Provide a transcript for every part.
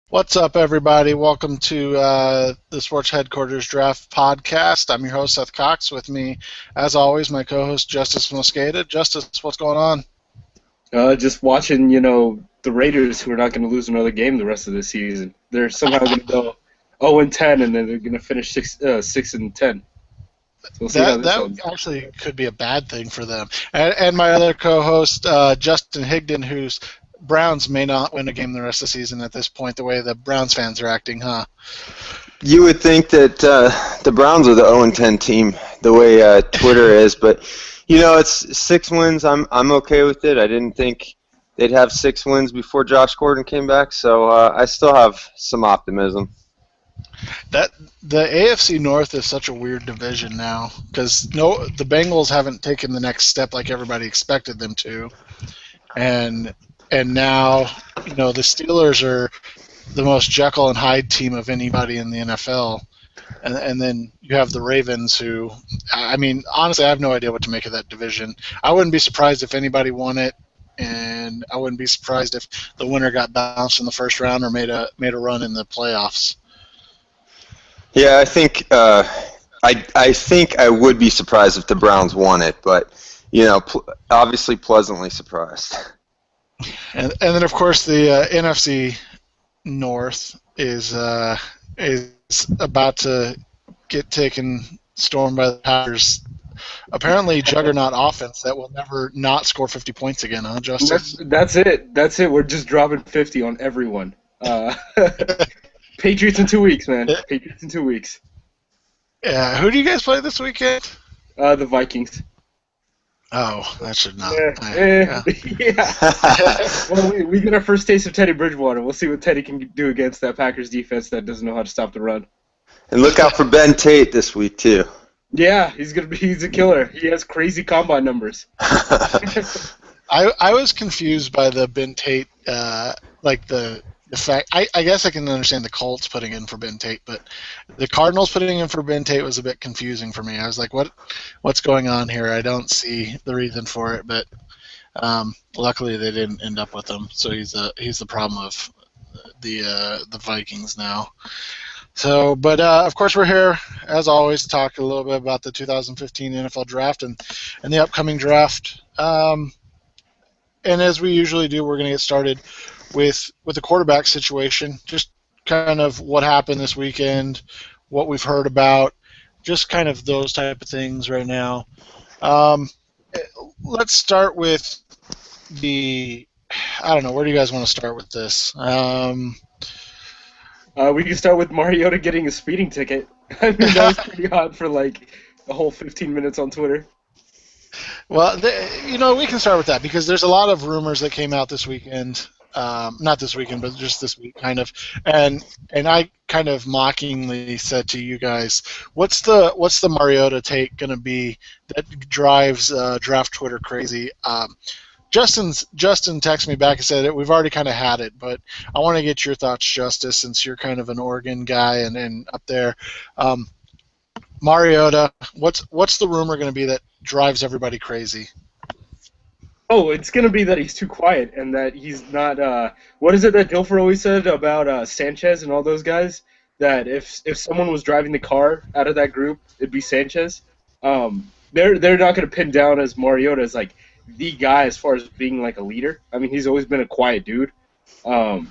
What's up, everybody? Welcome to the Sports Headquarters Draft Podcast. I'm your host, Seth Cox. With me, as always, my co-host, Justice Mosqueda. Justice, what's going on? Just watching, the Raiders, who are not going to lose another game the rest of the season. They're somehow going to go 0-10, and then they're going to finish 6-10. So we'll see how That this that ends. actually could be a bad thing for them. And my other co-host, Justin Higdon, whose Browns may not win a game the rest of the season at this point, the way the Browns fans are acting, huh? You would think that the Browns are the 0-10 team, the way Twitter is, but it's 6 wins. I'm okay with it. I didn't think they'd have 6 wins before Josh Gordon came back, so I still have some optimism. That the AFC North is such a weird division now because the Bengals haven't taken the next step like everybody expected them to, and now the Steelers are the most Jekyll and Hyde team of anybody in the NFL, and then you have the Ravens, who, I mean, honestly, I have no idea what to make of that division. I wouldn't be surprised if anybody won it, and I wouldn't be surprised if the winner got bounced in the first round or made a run in the playoffs. Yeah, I think I would be surprised if the Browns won it, but obviously pleasantly surprised. And then of course the NFC North is about to get taken stormed by the Packers. Apparently, juggernaut offense that will never not score 50 points again, huh, That's, Justice? that's it. That's it. We're just dropping 50 on everyone. Patriots in 2 weeks, man. Patriots in 2 weeks. Yeah. Who do you guys play this weekend? The Vikings. Oh, that should not. Yeah. Yeah. Yeah. Well, we get our first taste of Teddy Bridgewater. We'll see what Teddy can do against that Packers defense that doesn't know how to stop the run. And look out for Ben Tate this week, too. Yeah, he's a killer. He has crazy combine numbers. I was confused by the Ben Tate, like the fact. I guess I can understand the Colts putting in for Ben Tate, but the Cardinals putting in for Ben Tate was a bit confusing for me. I was like, what's going on here? I don't see the reason for it, but luckily they didn't end up with him. So he's the problem of the Vikings now. So, but of course we're here as always to talk a little bit about the 2015 NFL Draft and the upcoming draft. And as we usually do, we're going to get started with the quarterback situation. Just kind of what happened this weekend, what we've heard about, just kind of those type of things right now. Let's start with I don't know, where do you guys want to start with this? We can start with Mariota getting a speeding ticket. I mean, that was pretty hot for like the whole 15 minutes on Twitter. Well, we can start with that because there's a lot of rumors that came out this weekend. Not this weekend, but just this week, kind of. And I kind of mockingly said to you guys, what's the Mariota take going to be that drives draft Twitter crazy? Justin texted me back and said we've already kind of had it, but I want to get your thoughts, Justice, since you're kind of an Oregon guy and up there. Mariota, what's the rumor going to be that drives everybody crazy? Oh, it's going to be that he's too quiet and that he's not. What is it that Dilfer always said about Sanchez and all those guys? That if someone was driving the car out of that group, it'd be Sanchez. They're not going to pin down as Mariota as like the guy as far as being like a leader. I mean, he's always been a quiet dude. He's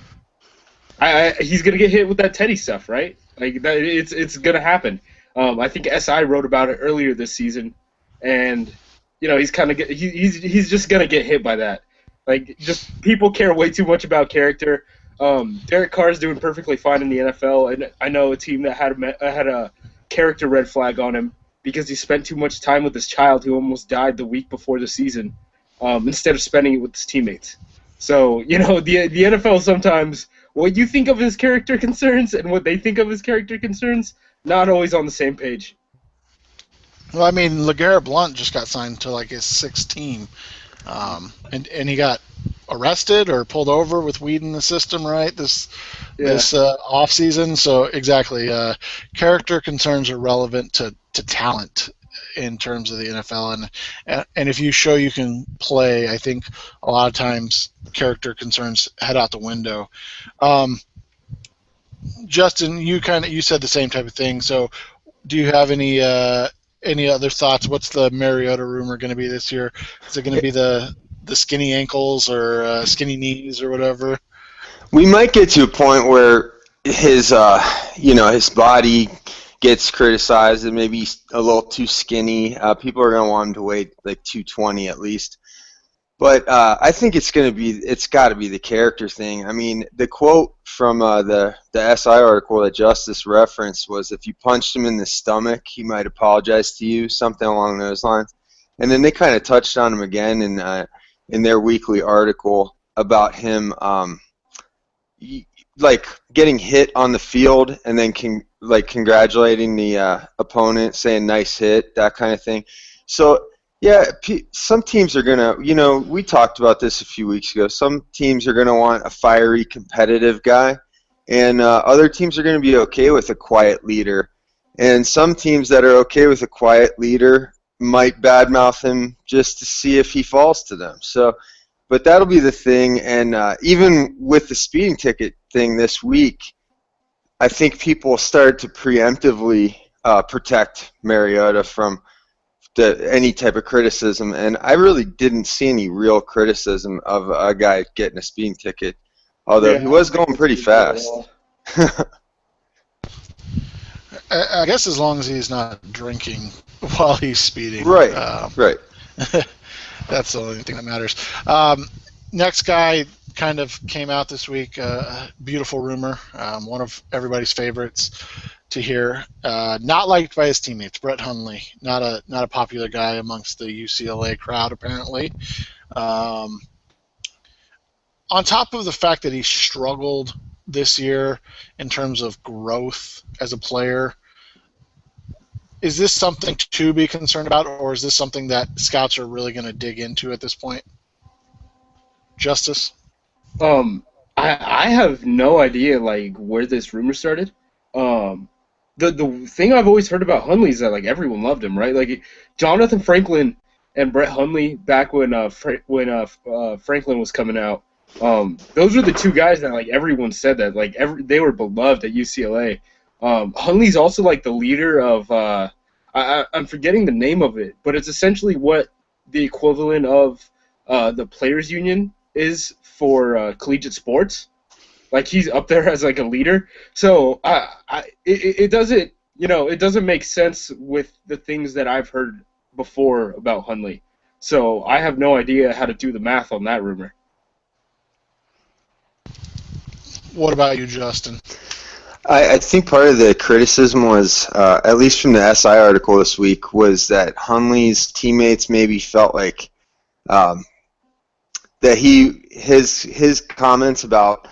going to get hit with that Teddy stuff, right? Like that, it's going to happen. I think SI wrote about it earlier this season, and he's kind of he's just gonna get hit by that. Like, just people care way too much about character. Derek Carr's doing perfectly fine in the NFL, and I know a team that had a character red flag on him because he spent too much time with his child who almost died the week before the season, instead of spending it with his teammates. So the NFL sometimes what you think of his character concerns and what they think of his character concerns not always on the same page. Well, I mean, LeGarrette Blount just got signed to like his sixth team, and he got arrested or pulled over with weed in the system, right? This off season. So exactly, character concerns are relevant to talent in terms of the NFL, and if you show you can play, I think a lot of times character concerns head out the window. Justin, you said the same type of thing. So, do you have any other thoughts? What's the Mariota rumor going to be this year? Is it going to be the skinny ankles or skinny knees or whatever? We might get to a point where his his body gets criticized and maybe he's a little too skinny. People are going to want him to weigh like 220 at least. But I think it's got to be the character thing. I mean, the quote from the SI article that Justice referenced was, if you punched him in the stomach, he might apologize to you, something along those lines. And then they kind of touched on him again in their weekly article about him like getting hit on the field and then congratulating the opponent, saying nice hit, that kind of thing. So yeah, some teams are going to, we talked about this a few weeks ago. Some teams are going to want a fiery, competitive guy, and other teams are going to be okay with a quiet leader. And some teams that are okay with a quiet leader might badmouth him just to see if he falls to them. So, but that'll be the thing. And even with the speeding ticket thing this week, I think people started to preemptively protect Mariota from any type of criticism, and I really didn't see any real criticism of a guy getting a speeding ticket, although he was going pretty fast. I guess as long as he's not drinking while he's speeding. Right, right. That's the only thing that matters. Next guy kind of came out this week, beautiful rumor, one of everybody's favorites to hear. Not liked by his teammates, Brett Hundley. Not a popular guy amongst the UCLA crowd, apparently. On top of the fact that he struggled this year in terms of growth as a player, is this something to be concerned about, or is this something that scouts are really going to dig into at this point? Justice? I have no idea where this rumor started. The thing I've always heard about Hundley is that everyone loved him, right? Like Jonathan Franklin and Brett Hundley back when Franklin was coming out. Those were the two guys that everyone said that they were beloved at UCLA. Hundley's also the leader of I'm forgetting the name of it, but it's essentially what the equivalent of the players union is for collegiate sports. He's up there as a leader. So it doesn't make sense with the things that I've heard before about Hundley. So I have no idea how to do the math on that rumor. What about you, Justin? I think part of the criticism was, at least from the SI article this week, was that Hundley's teammates maybe felt like that his comments about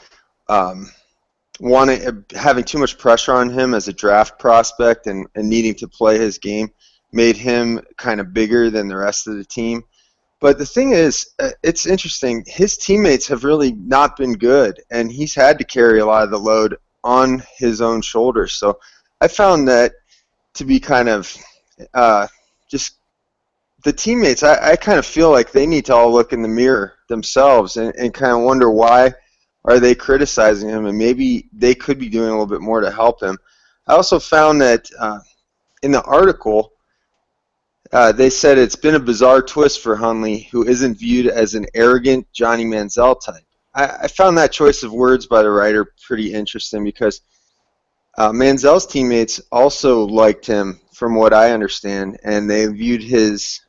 having too much pressure on him as a draft prospect and needing to play his game made him kind of bigger than the rest of the team. But the thing is, it's interesting. His teammates have really not been good, and he's had to carry a lot of the load on his own shoulders. So I found that to be kind of just the teammates. I kind of feel like they need to all look in the mirror themselves and kind of wonder why are they criticizing him, and maybe they could be doing a little bit more to help him. I also found that in the article, they said it's been a bizarre twist for Hundley, who isn't viewed as an arrogant Johnny Manziel type. I found that choice of words by the writer pretty interesting because Manziel's teammates also liked him, from what I understand, and they viewed his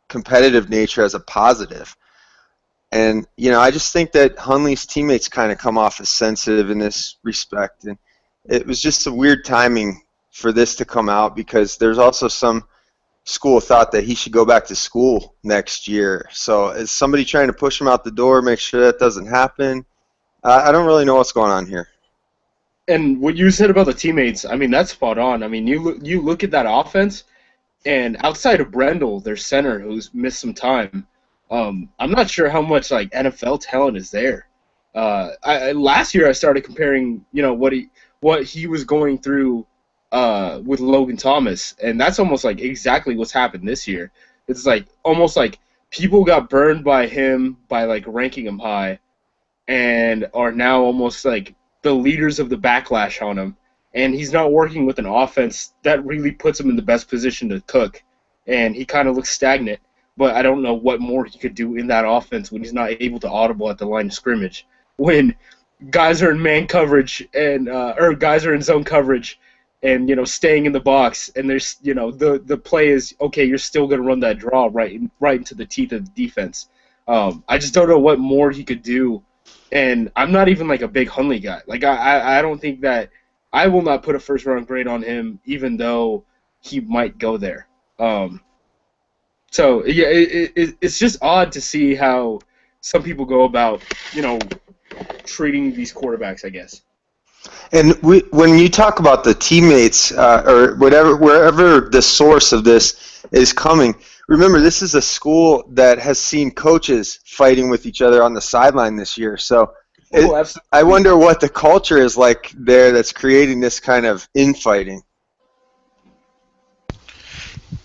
competitive nature as a positive. And, I just think that Hundley's teammates kind of come off as sensitive in this respect. And it was just a weird timing for this to come out because there's also some school of thought that he should go back to school next year. So is somebody trying to push him out the door, make sure that doesn't happen? I don't really know what's going on here. And what you said about the teammates, that's spot on. You look at that offense, and outside of Brendel, their center, who's missed some time, I'm not sure how much NFL talent is there. Last year I started comparing, what he was going through with Logan Thomas, and that's almost exactly what's happened this year. It's almost like people got burned by him by ranking him high, and are now almost the leaders of the backlash on him, and he's not working with an offense that really puts him in the best position to cook, and he kind of looks stagnant. But I don't know what more he could do in that offense when he's not able to audible at the line of scrimmage. When guys are in man coverage and or guys are in zone coverage, and staying in the box, and there's the play is okay. You're still gonna run that draw right into the teeth of the defense. I just don't know what more he could do, and I'm not even like a big Hundley guy. Like I don't think that I will not put a first round grade on him, even though he might go there. So yeah, it's just odd to see how some people go about treating these quarterbacks, I guess. And when you talk about the teammates or whatever, wherever the source of this is coming, remember this is a school that has seen coaches fighting with each other on the sideline this year. So I wonder what the culture is like there that's creating this kind of infighting.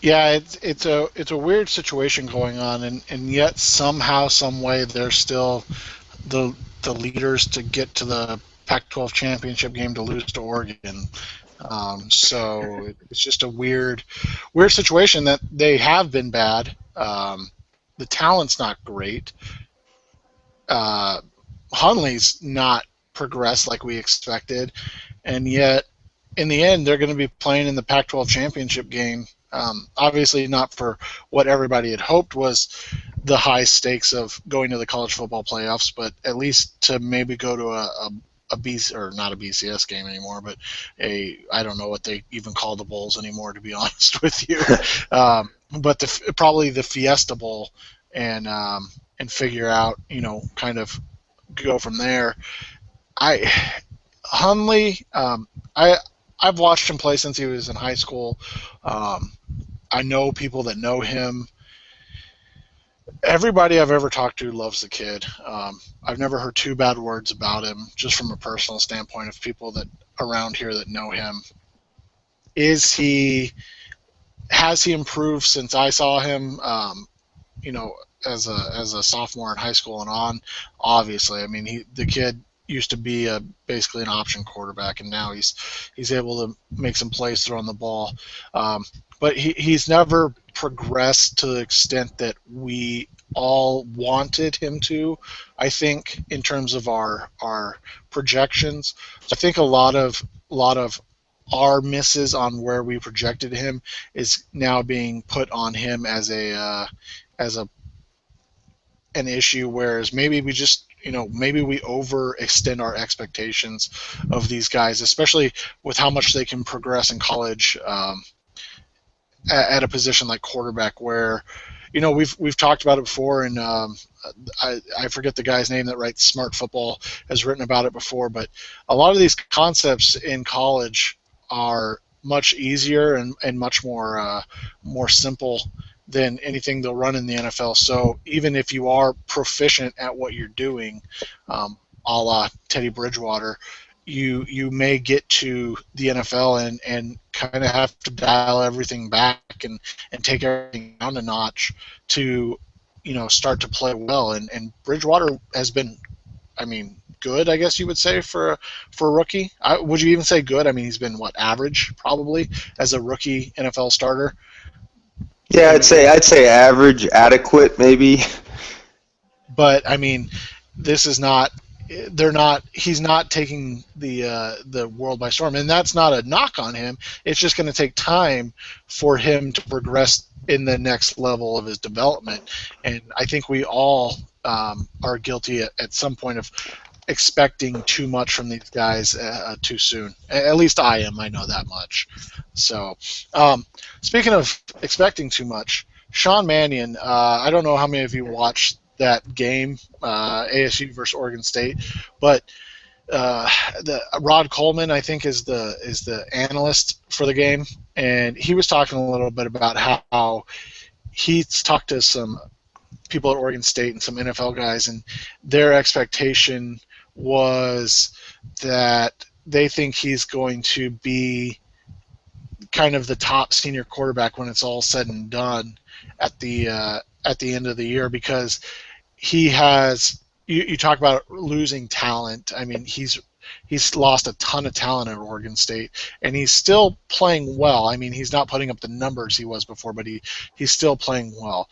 Yeah, it's a weird situation going on, and yet somehow, some way, they're still the leaders to get to the Pac-12 championship game to lose to Oregon. So it's just a weird situation that they have been bad. The talent's not great. Hunley's not progressed like we expected, and yet in the end they're going to be playing in the Pac-12 championship game. Obviously not for what everybody had hoped was the high stakes of going to the college football playoffs, but at least to maybe go to a BC, or not a BCS game anymore, but I don't know what they even call the bowls anymore, to be honest with you. But probably the Fiesta Bowl, and figure out, kind of go from there. Hundley, I've watched him play since he was in high school. I know people that know him. Everybody I've ever talked to loves the kid. I've never heard two bad words about him, just from a personal standpoint of people that around here that know him. Has he improved since I saw him? As a sophomore in high school and on, obviously. I mean, the kid used to be basically an option quarterback, and now he's able to make some plays throwing the ball. But he's never progressed to the extent that we all wanted him to, I think, in terms of our projections. So I think a lot of our misses on where we projected him is now being put on him as an issue, whereas maybe we just maybe we overextend our expectations of these guys, especially with how much they can progress in college at a position like quarterback, where we've talked about it before, and I forget the guy's name that writes Smart Football has written about it before, but a lot of these concepts in college are much easier and much more simple than anything they'll run in the NFL. So even if you are proficient at what you're doing, a la Teddy Bridgewater, you may get to the NFL and kind of have to dial everything back and take everything down a notch to start to play well. And Bridgewater has been, good, I guess you would say, for a rookie. Would you even say good? I mean, he's been average probably as a rookie NFL starter. Yeah, I'd say average, adequate, maybe. But this is not. He's not taking the world by storm, and that's not a knock on him. It's just going to take time for him to progress in the next level of his development. And I think we all are guilty at some point of expecting too much from these guys too soon. At least I am. I know that much. So, speaking of expecting too much, Sean Mannion, I don't know how many of you watched that game, ASU versus Oregon State, but the Rod Coleman, I think, is the analyst for the game, and he was talking a little bit about how he's talked to some people at Oregon State and some NFL guys, and their expectation was that they think he's going to be kind of the top senior quarterback when it's all said and done at the end of the year, because he has. You talk about losing talent. I mean, he's he's lost a ton of talent at Oregon State, and he's still playing well. I mean, he's not putting up the numbers he was before, but he's still playing well.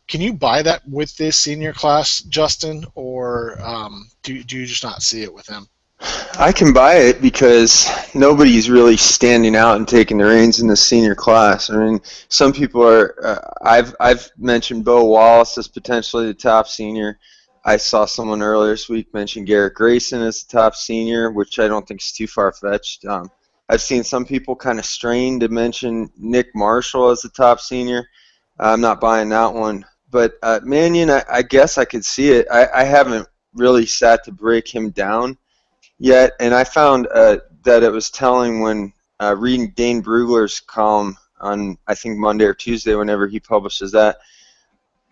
Can you buy that with this senior class, Justin, or do you just not see it with him? I can buy it because nobody's really standing out and taking the reins in the senior class. I mean, some people are. I've mentioned Bo Wallace as potentially the top senior. I saw someone earlier this week mention Garrett Grayson as the top senior, which I don't think is too far-fetched. I've seen some people kind of strain to mention Nick Marshall as the top senior. I'm not buying that one. But Mannion, I guess I could see it. I haven't really sat to break him down yet, and I found that it was telling when reading Dane Brugler's column on, I think, Monday or Tuesday, whenever he publishes that.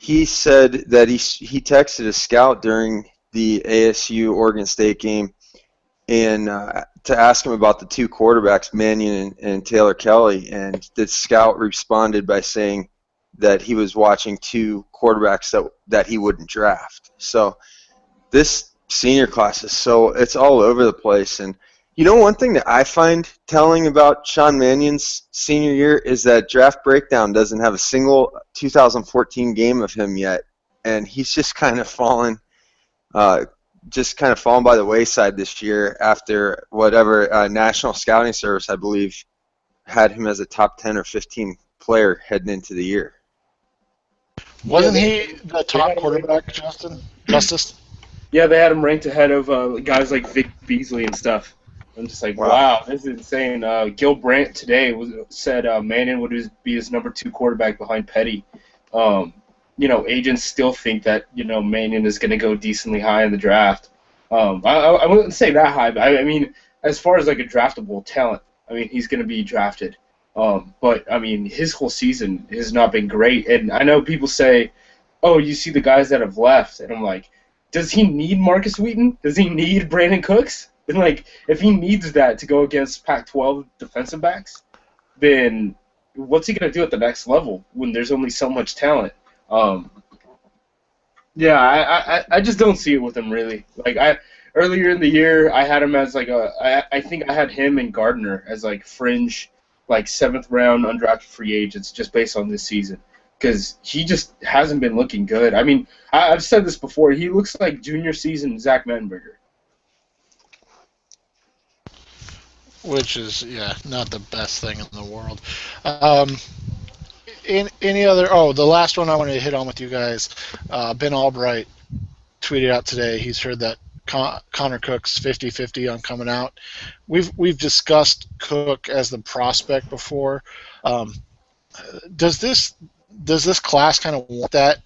He said that he texted a scout during the ASU Oregon State game and to ask him about the two quarterbacks, Mannion and Taylor Kelly, and the scout responded by saying that he was watching two quarterbacks that he wouldn't draft. So this senior class it's all over the place. And you know, one thing that I find telling about Sean Mannion's senior year is that Draft Breakdown doesn't have a single 2014 game of him yet, and he's just kind of fallen by the wayside this year after whatever National Scouting Service, I believe, had him as a top 10 or 15 player heading into the year. Wasn't he the top quarterback, Justice? Yeah, they had him ranked ahead of guys like Vic Beasley and stuff. I'm just like, wow, this is insane. Gil Brandt today said Mannion would be his number 2 quarterback behind Petty. Agents still think that, Mannion is going to go decently high in the draft. I wouldn't say that high, but I mean, as far as like a draftable talent, I mean, he's going to be drafted. But, I mean, his whole season has not been great. And I know people say, oh, you see the guys that have left. And I'm like, does he need Marcus Wheaton? Does he need Brandon Cooks? And, like, if he needs that to go against Pac-12 defensive backs, then what's he going to do at the next level when there's only so much talent? I just don't see it with him, really. Like, earlier in the year, I had him as, like, I think I had him and Gardner as, like, fringe, like, 7th-round undrafted free agents just based on this season. Because he just hasn't been looking good. I mean, I've said this before. He looks like junior season Zach Mettenberger. Which is, not the best thing in the world. Any other? Oh, the last one I wanted to hit on with you guys. Ben Albright tweeted out today. He's heard that Connor Cook's 50-50 on coming out. We've discussed Cook as the prospect before. Does this class kind of want that?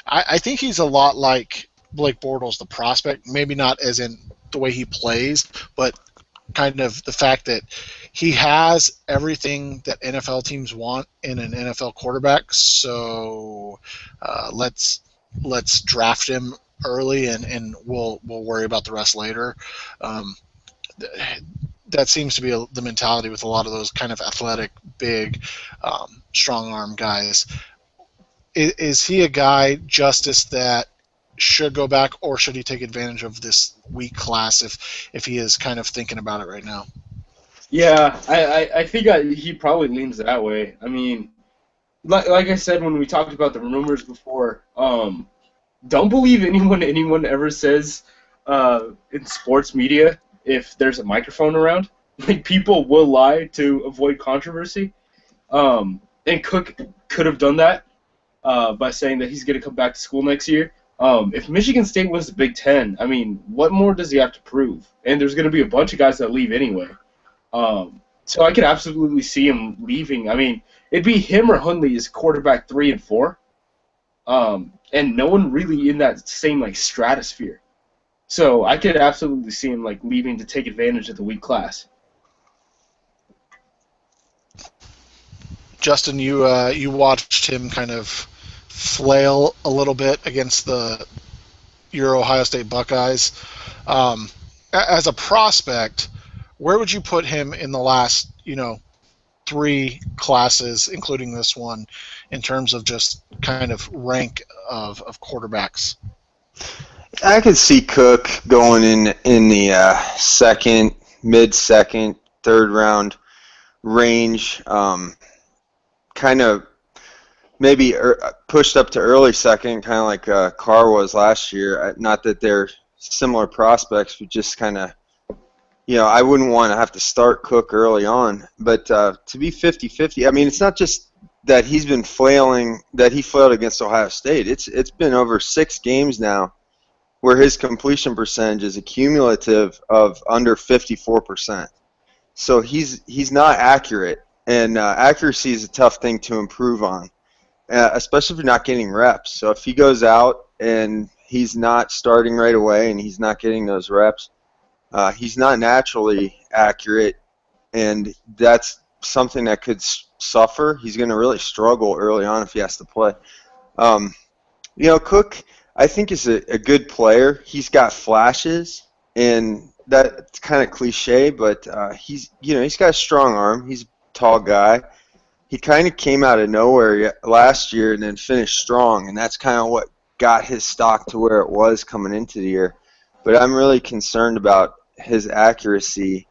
I think he's a lot like Blake Bortles, the prospect. Maybe not as in the way he plays, but kind of the fact that he has everything that NFL teams want in an NFL quarterback. So let's draft him early, and we'll worry about the rest later. That seems to be the mentality with a lot of those kind of athletic, big, strong arm guys. Is he a guy, Justice, that should go back, or should he take advantage of this weak class if he is kind of thinking about it right now? Yeah, I think he probably leans that way. I mean, like I said when we talked about the rumors before, don't believe anyone ever says in sports media if there's a microphone around. Like, people will lie to avoid controversy. And Cook could have done that by saying that he's going to come back to school next year. If Michigan State wins the Big Ten, I mean, what more does he have to prove? And there's going to be a bunch of guys that leave anyway. So I could absolutely see him leaving. I mean, it'd be him or Hundley as quarterback 3 and 4. And no one really in that same, like, stratosphere. So I could absolutely see him, like, leaving to take advantage of the weak class. Justin, you watched him kind of flail a little bit against your Ohio State Buckeyes. As a prospect, where would you put him in the last, 3 classes, including this one, in terms of just kind of rank of quarterbacks? I could see Cook going in the second, mid-second, third round range. Kind of maybe pushed up to early second, kind of like Carr was last year. Not that they're similar prospects, but just kind of, I wouldn't want to have to start Cook early on. But to be 50-50, I mean, it's not just that he's been flailing, that he flailed against Ohio State. It's been over 6 games now where his completion percentage is a cumulative of under 54%. So he's not accurate, and accuracy is a tough thing to improve on, especially if you're not getting reps. So if he goes out and he's not starting right away and he's not getting those reps, he's not naturally accurate, and that's something that could suffer. He's going to really struggle early on if he has to play. Cook, I think, is a good player. He's got flashes, and that's kind of cliche, but he's got a strong arm. He's a tall guy. He kind of came out of nowhere last year and then finished strong, and that's kind of what got his stock to where it was coming into the year. But I'm really concerned about his accuracy.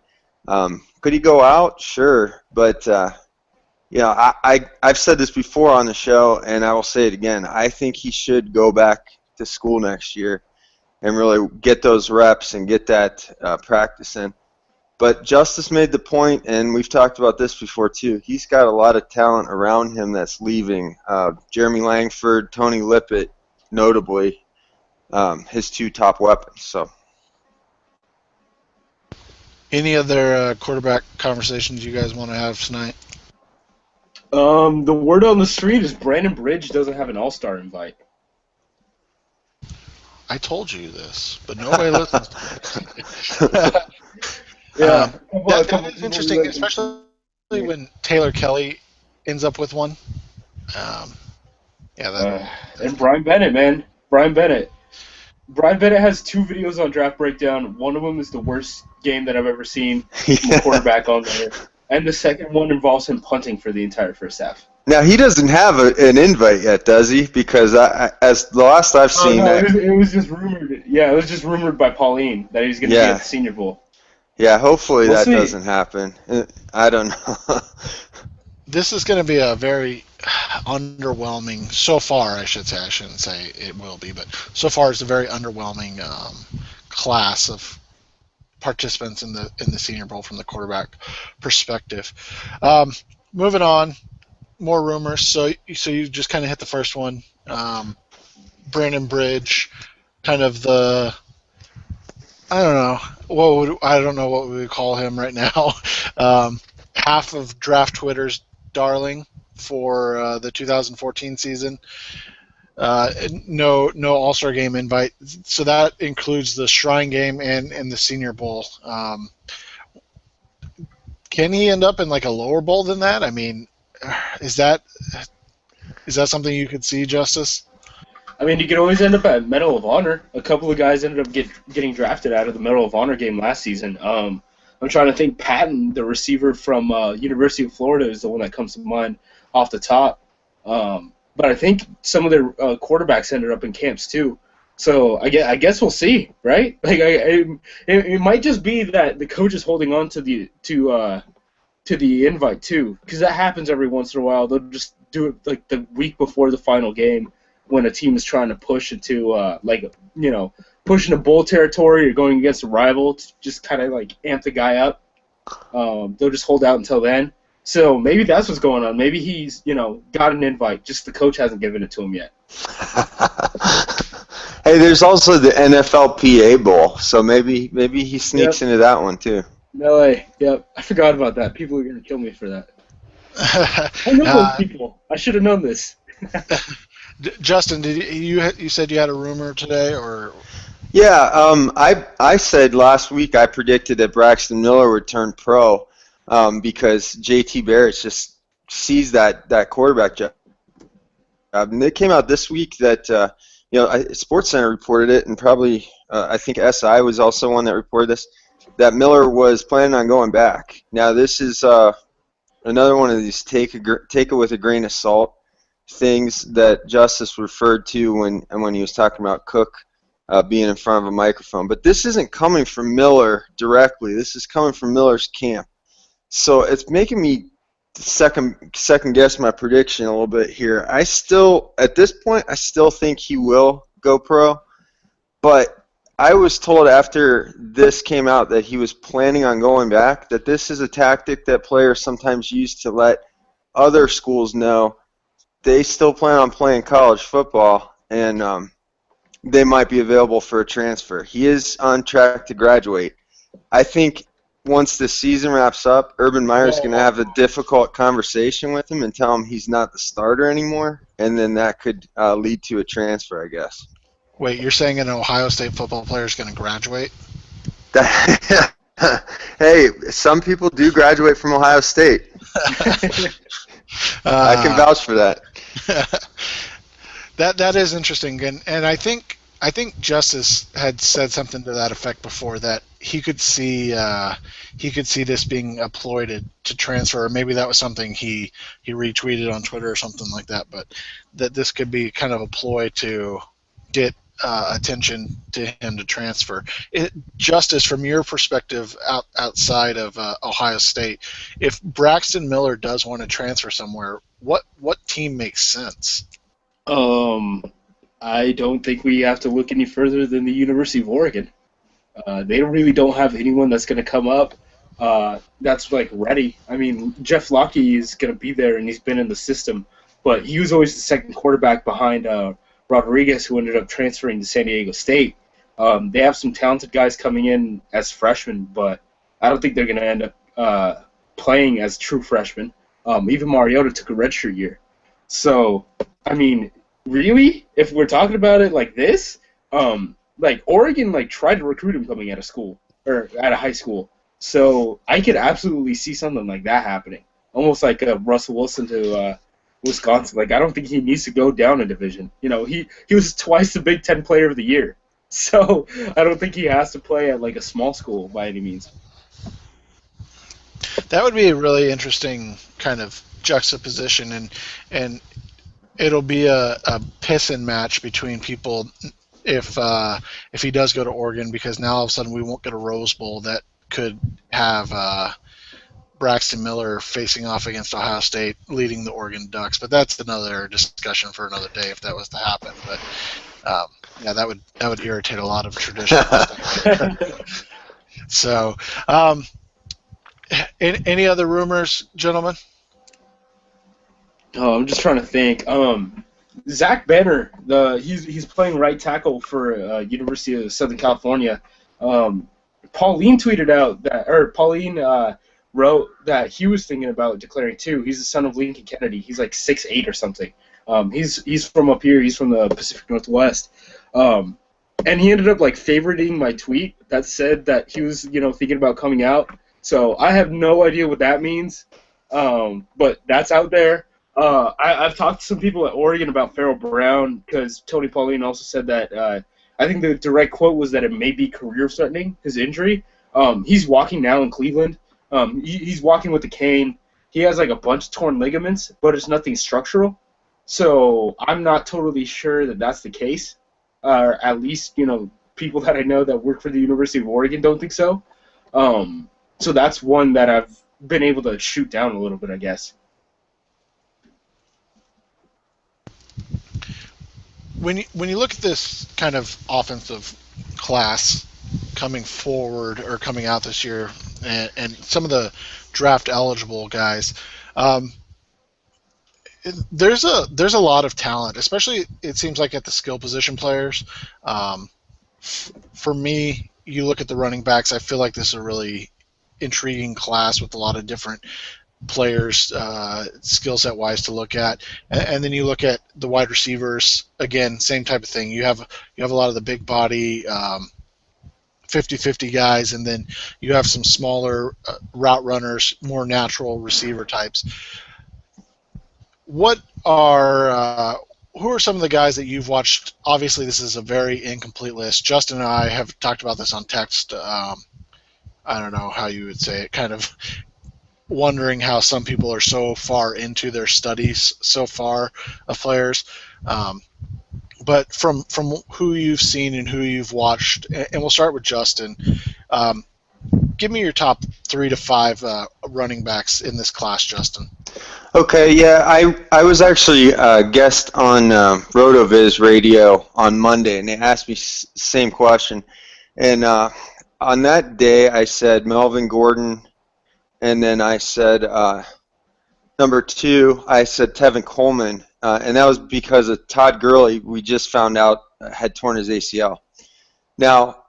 Could he go out? Sure, but I've said this before on the show, and I will say it again. I think he should go back to school next year and really get those reps and get that practice in. But Justice made the point, and we've talked about this before too. He's got a lot of talent around him that's leaving. Jeremy Langford, Tony Lippett, notably, his 2 top weapons. So, any other quarterback conversations you guys want to have tonight? The word on the street is Brandon Bridge doesn't have an all-star invite. I told you this, but nobody listens to me. Yeah, that is interesting, especially when Taylor Kelly ends up with one. And Brian Bennett, man. Brian Bennett has 2 videos on Draft Breakdown. One of them is the worst game that I've ever seen from a quarterback on there. And the second one involves him punting for the entire first half. Now, he doesn't have an invite yet, does he? Because as the last I've seen... it was just rumored. Yeah, it was just rumored by Pauline that he was going to be at the Senior Bowl. Yeah, hopefully that doesn't happen. I don't know. This is going to be a very underwhelming, so far, I should say. I shouldn't say it will be, but so far it's a very underwhelming class of participants in the Senior Bowl from the quarterback perspective. Moving on, more rumors. So you just kind of hit the first one. Brandon Bridge, kind of the, I don't know what we would call him right now. Half of Draft Twitter's darling for the 2014 season. No All-Star Game invite. So that includes the Shrine Game and the Senior Bowl. Can he end up in like a lower bowl than that? I mean, is that something you could see, Justice? I mean, you could always end up at Medal of Honor. A couple of guys ended up getting drafted out of the Medal of Honor game last season. I'm trying to think. Patton, the receiver from University of Florida, is the one that comes to mind off the top. But I think some of their quarterbacks ended up in camps too. So I guess we'll see, right? Like it might just be that the coach is holding on to the invite too, because that happens every once in a while. They'll just do it like the week before the final game when a team is trying to push into push into bowl territory or going against a rival to just kind of like amp the guy up. They'll just hold out until then. So maybe that's what's going on. Maybe he's, got an invite, just the coach hasn't given it to him yet. Hey, there's also the NFLPA Bowl, so maybe he sneaks into that one too. No way. Yep, I forgot about that. People are going to kill me for that. I know those people. I should have known this. Justin, did you said you had a rumor today, or? Yeah, I said last week I predicted that Braxton Miller would turn pro. Because JT Barrett just sees that quarterback job. And it came out this week that SportsCenter reported it, and probably I think SI was also one that reported this, that Miller was planning on going back. Now this is another one of these take it with a grain of salt things that Justice referred to when he was talking about Cook being in front of a microphone. But this isn't coming from Miller directly. This is coming from Miller's camp. So it's making me second guess my prediction a little bit here. At this point, I still think he will go pro. But I was told after this came out that he was planning on going back, that this is a tactic that players sometimes use to let other schools know they still plan on playing college football, and they might be available for a transfer. He is on track to graduate. I think once the season wraps up, Urban Meyer's going to have a difficult conversation with him and tell him he's not the starter anymore, and then that could lead to a transfer, I guess. Wait, you're saying an Ohio State football player is going to graduate? Hey, some people do graduate from Ohio State. I can vouch for that. That is interesting, and I think Justice had said something to that effect before, that he could see this being a ploy to transfer, or maybe that was something he retweeted on Twitter or something like that. But that this could be kind of a ploy to get attention to him to transfer. Justice, from your perspective outside of Ohio State, if Braxton Miller does want to transfer somewhere, what team makes sense? I don't think we have to look any further than the University of Oregon. They really don't have anyone that's going to come up that's like ready. I mean, Jeff Locke is going to be there, and he's been in the system, but he was always the second quarterback behind Rodriguez, who ended up transferring to San Diego State. They have some talented guys coming in as freshmen, but I don't think they're going to end up playing as true freshmen. Even Mariota took a redshirt year. So, I mean, really, if we're talking about it like this, like Oregon tried to recruit him coming out of school or out of high school. So I could absolutely see something like that happening, almost like Russell Wilson to Wisconsin. Like, I don't think he needs to go down a division. You know, he was twice the Big Ten Player of the Year. So I don't think he has to play at like a small school by any means. That would be a really interesting kind of juxtaposition, and it'll be a piss and match between people if he does go to Oregon, because now all of a sudden we won't get a Rose Bowl that could have Braxton Miller facing off against Ohio State, leading the Oregon Ducks. But that's another discussion for another day if that was to happen. But yeah, that would irritate a lot of traditionalists. So, any other rumors, gentlemen? Oh, I'm just trying to think. Zach Banner, he's playing right tackle for University of Southern California. Pauline tweeted out that, or Pauline wrote that he was thinking about declaring too. He's the son of Lincoln Kennedy. He's like 6'8" or something. He's from up here. He's from the Pacific Northwest. And he ended up like favoriting my tweet that said that he was, thinking about coming out. So I have no idea what that means. But that's out there. I've talked to some people at Oregon about Farrell Brown, because Tony Pauline also said that I think the direct quote was that it may be career-threatening, his injury. He's walking now in Cleveland. He's walking with a cane. He has like a bunch of torn ligaments, but it's nothing structural. So I'm not totally sure that that's the case. Or at least, people that I know that work for the University of Oregon don't think so. So that's one that I've been able to shoot down a little bit, I guess. When you look at this kind of offensive class coming forward or coming out this year, and some of the draft eligible guys, there's a lot of talent, especially it seems like at the skill position players. For me, you look at the running backs, I feel like this is a really intriguing class with a lot of different players, skill set wise, to look at, and then you look at the wide receivers. Again, same type of thing. You have a lot of the big body 50-50 guys, and then you have some smaller route runners, more natural receiver types. Who are some of the guys that you've watched? Obviously, this is a very incomplete list. Justin and I have talked about this on text. I don't know how you would say it, kind of wondering how some people are so far into their studies so far of players. but from who you've seen and who you've watched, and we'll start with Justin. Um, Give me your top 3 to 5 running backs in this class, Justin. Okay, yeah, I was actually a guest on RotoViz radio on Monday, and they asked me same question. And on that day, I said Melvin Gordon, and then I said number 2, I said Tevin Coleman, and that was because of Todd Gurley. We just found out had torn his ACL. Now,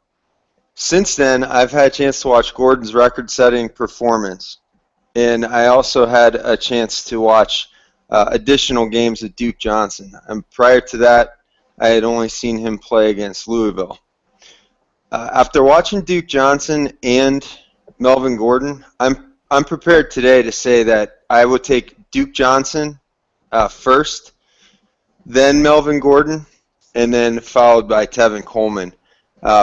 since then, I've had a chance to watch Gordon's record-setting performance, and I also had a chance to watch additional games of Duke Johnson. And prior to that, I had only seen him play against Louisville. After watching Duke Johnson and Melvin Gordon, I'm prepared today to say that I would take Duke Johnson first, then Melvin Gordon, and then followed by Tevin Coleman.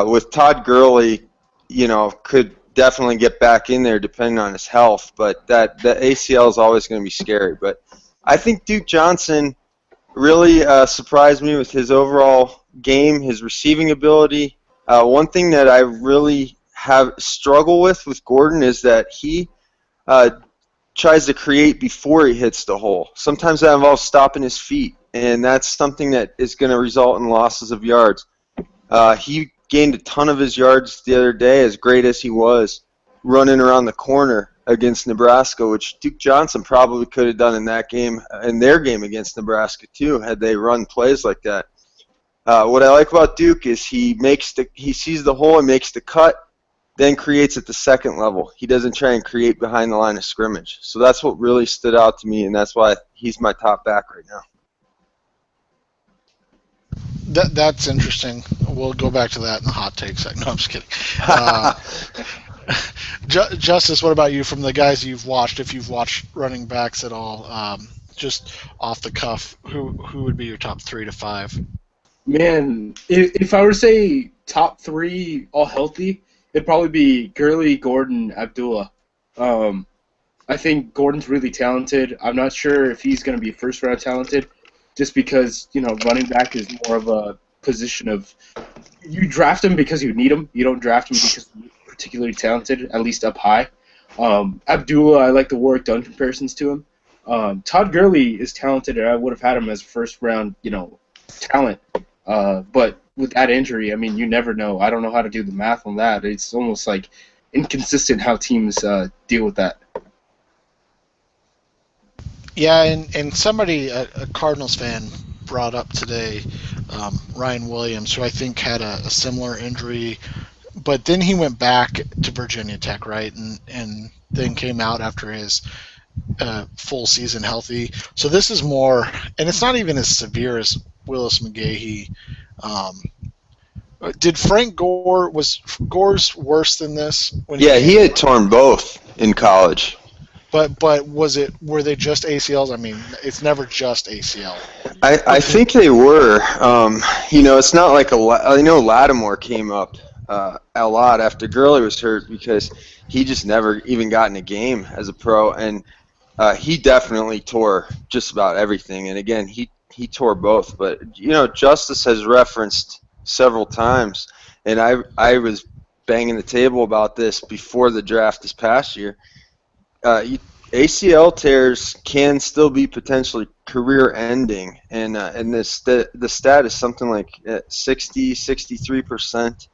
With Todd Gurley, could definitely get back in there depending on his health, but the ACL is always going to be scary. But I think Duke Johnson really surprised me with his overall game, his receiving ability. One thing that I really have struggled with Gordon is that he tries to create before he hits the hole. Sometimes that involves stopping his feet, and that's something that is going to result in losses of yards. He gained a ton of his yards the other day, as great as he was, running around the corner against Nebraska, which Duke Johnson probably could have done in that game, in their game against Nebraska too, had they run plays like that. What I like about Duke is he sees the hole and makes the cut, then creates at the second level. He doesn't try and create behind the line of scrimmage. So that's what really stood out to me, and that's why he's my top back right now. That's interesting. We'll go back to that in the hot take segment. No, I'm just kidding. Justice, what about you from the guys you've watched, if you've watched running backs at all, just off the cuff, who would be your top 3 to 5? Man, if I were to say top 3 all healthy, it'd probably be Gurley, Gordon, Abdullah. I think Gordon's really talented. I'm not sure if he's going to be first-round talented, just because, running back is more of a position of you draft him because you need him. You don't draft him because he's particularly talented, at least up high. Abdullah, I like the Warwick Dunn comparisons to him. Todd Gurley is talented, and I would have had him as first-round, talent. But with that injury, I mean, you never know. I don't know how to do the math on that. It's almost like inconsistent how teams deal with that. Yeah, and somebody, a Cardinals fan, brought up today Ryan Williams, who I think had a similar injury, but then he went back to Virginia Tech, right, and then came out after his full season healthy. So this is more, and it's not even as severe as Willis McGahee. Did Frank Gore, was Gore's worse than this? Yeah, he had torn both in college. But were they just ACLs? I mean, it's never just ACL. I think they were. It's not like I know Lattimore came up a lot after Gurley was hurt because he just never even got in a game as a pro, and he definitely tore just about everything. And again, he tore both. But Justice has referenced several times, and I was banging the table about this before the draft this past year. ACL tears can still be potentially career-ending, and the stat is something like 63%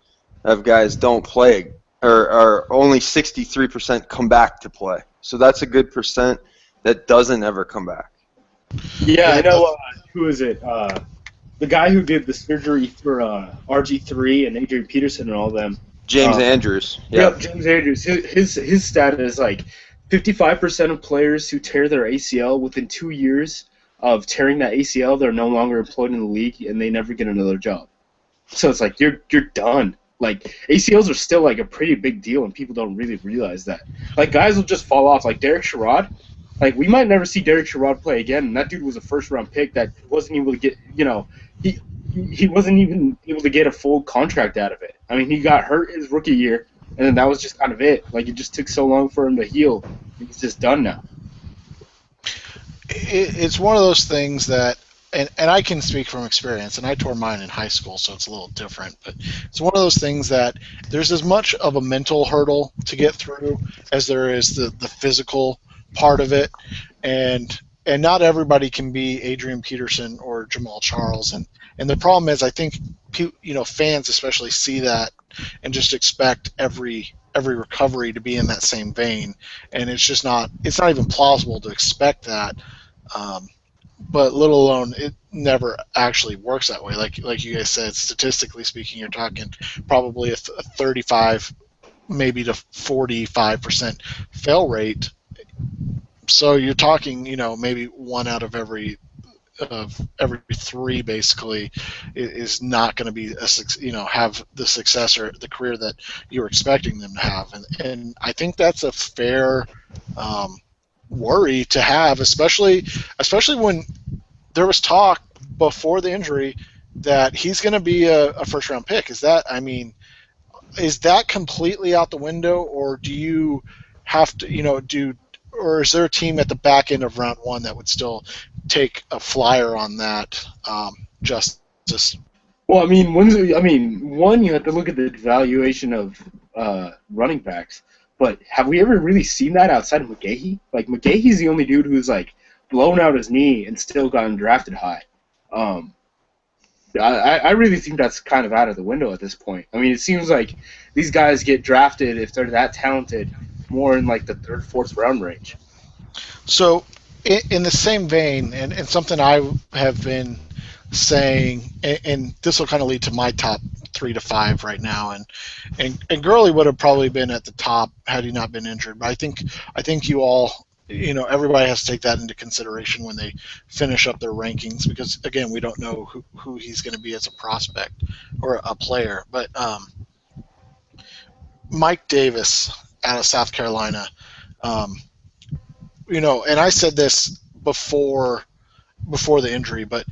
of guys don't play, or only 63% come back to play. So that's a good percent that doesn't ever come back. Yeah, I know. Who is it? The guy who did the surgery for RG3 and Adrian Peterson and all them. James Andrews. Yep, James Andrews. His stat is like 55% of players who tear their ACL within 2 years of tearing that ACL, they're no longer employed in the league and they never get another job. So it's like you're done. Like ACLs are still like a pretty big deal and people don't really realize that. Like guys will just fall off. Like Derek Sherrod. Like we might never see Derek Sherrod play again. And that dude was a first-round pick that wasn't able to get. He wasn't even able to get a full contract out of it. I mean, he got hurt his rookie year. And then that was just kind of it. Like, it just took so long for him to heal. He's just done now. It's one of those things that and I can speak from experience, and I tore mine in high school, so it's a little different. But it's one of those things that there's as much of a mental hurdle to get through as there is the physical part of it, and not everybody can be Adrian Peterson or Jamal Charles, and the problem is I think fans especially see that and just expect every recovery to be in that same vein, and it's not even plausible to expect that. Um, but let alone it never actually works that way. Like you guys said, statistically speaking, you're talking probably a 35, maybe to 45% fail rate. So you're talking, maybe one out of every three basically is not going to be have the success or the career that you're expecting them to have, and I think that's a fair um, worry to have, especially when there was talk before the injury that he's going to be a first round pick. Is that completely out the window, or do you have to, or is there a team at the back end of round one that would still take a flyer on that justice? Well, one, you have to look at the valuation of running backs. But have we ever really seen that outside of McGahee? Like, McGahee's the only dude who's, like, blown out his knee and still gotten drafted high. I really think that's kind of out of the window at this point. I mean, it seems like these guys get drafted, if they're that talented, more in, like, the third, fourth round range. So, in the same vein, and something I have been saying, and this will kind of lead to my top 3 to 5 right now, and Gurley would have probably been at the top had he not been injured. But I think you all, everybody has to take that into consideration when they finish up their rankings, because again, we don't know who he's going to be as a prospect or a player. But Mike Davis out of South Carolina, and I said this before the injury, but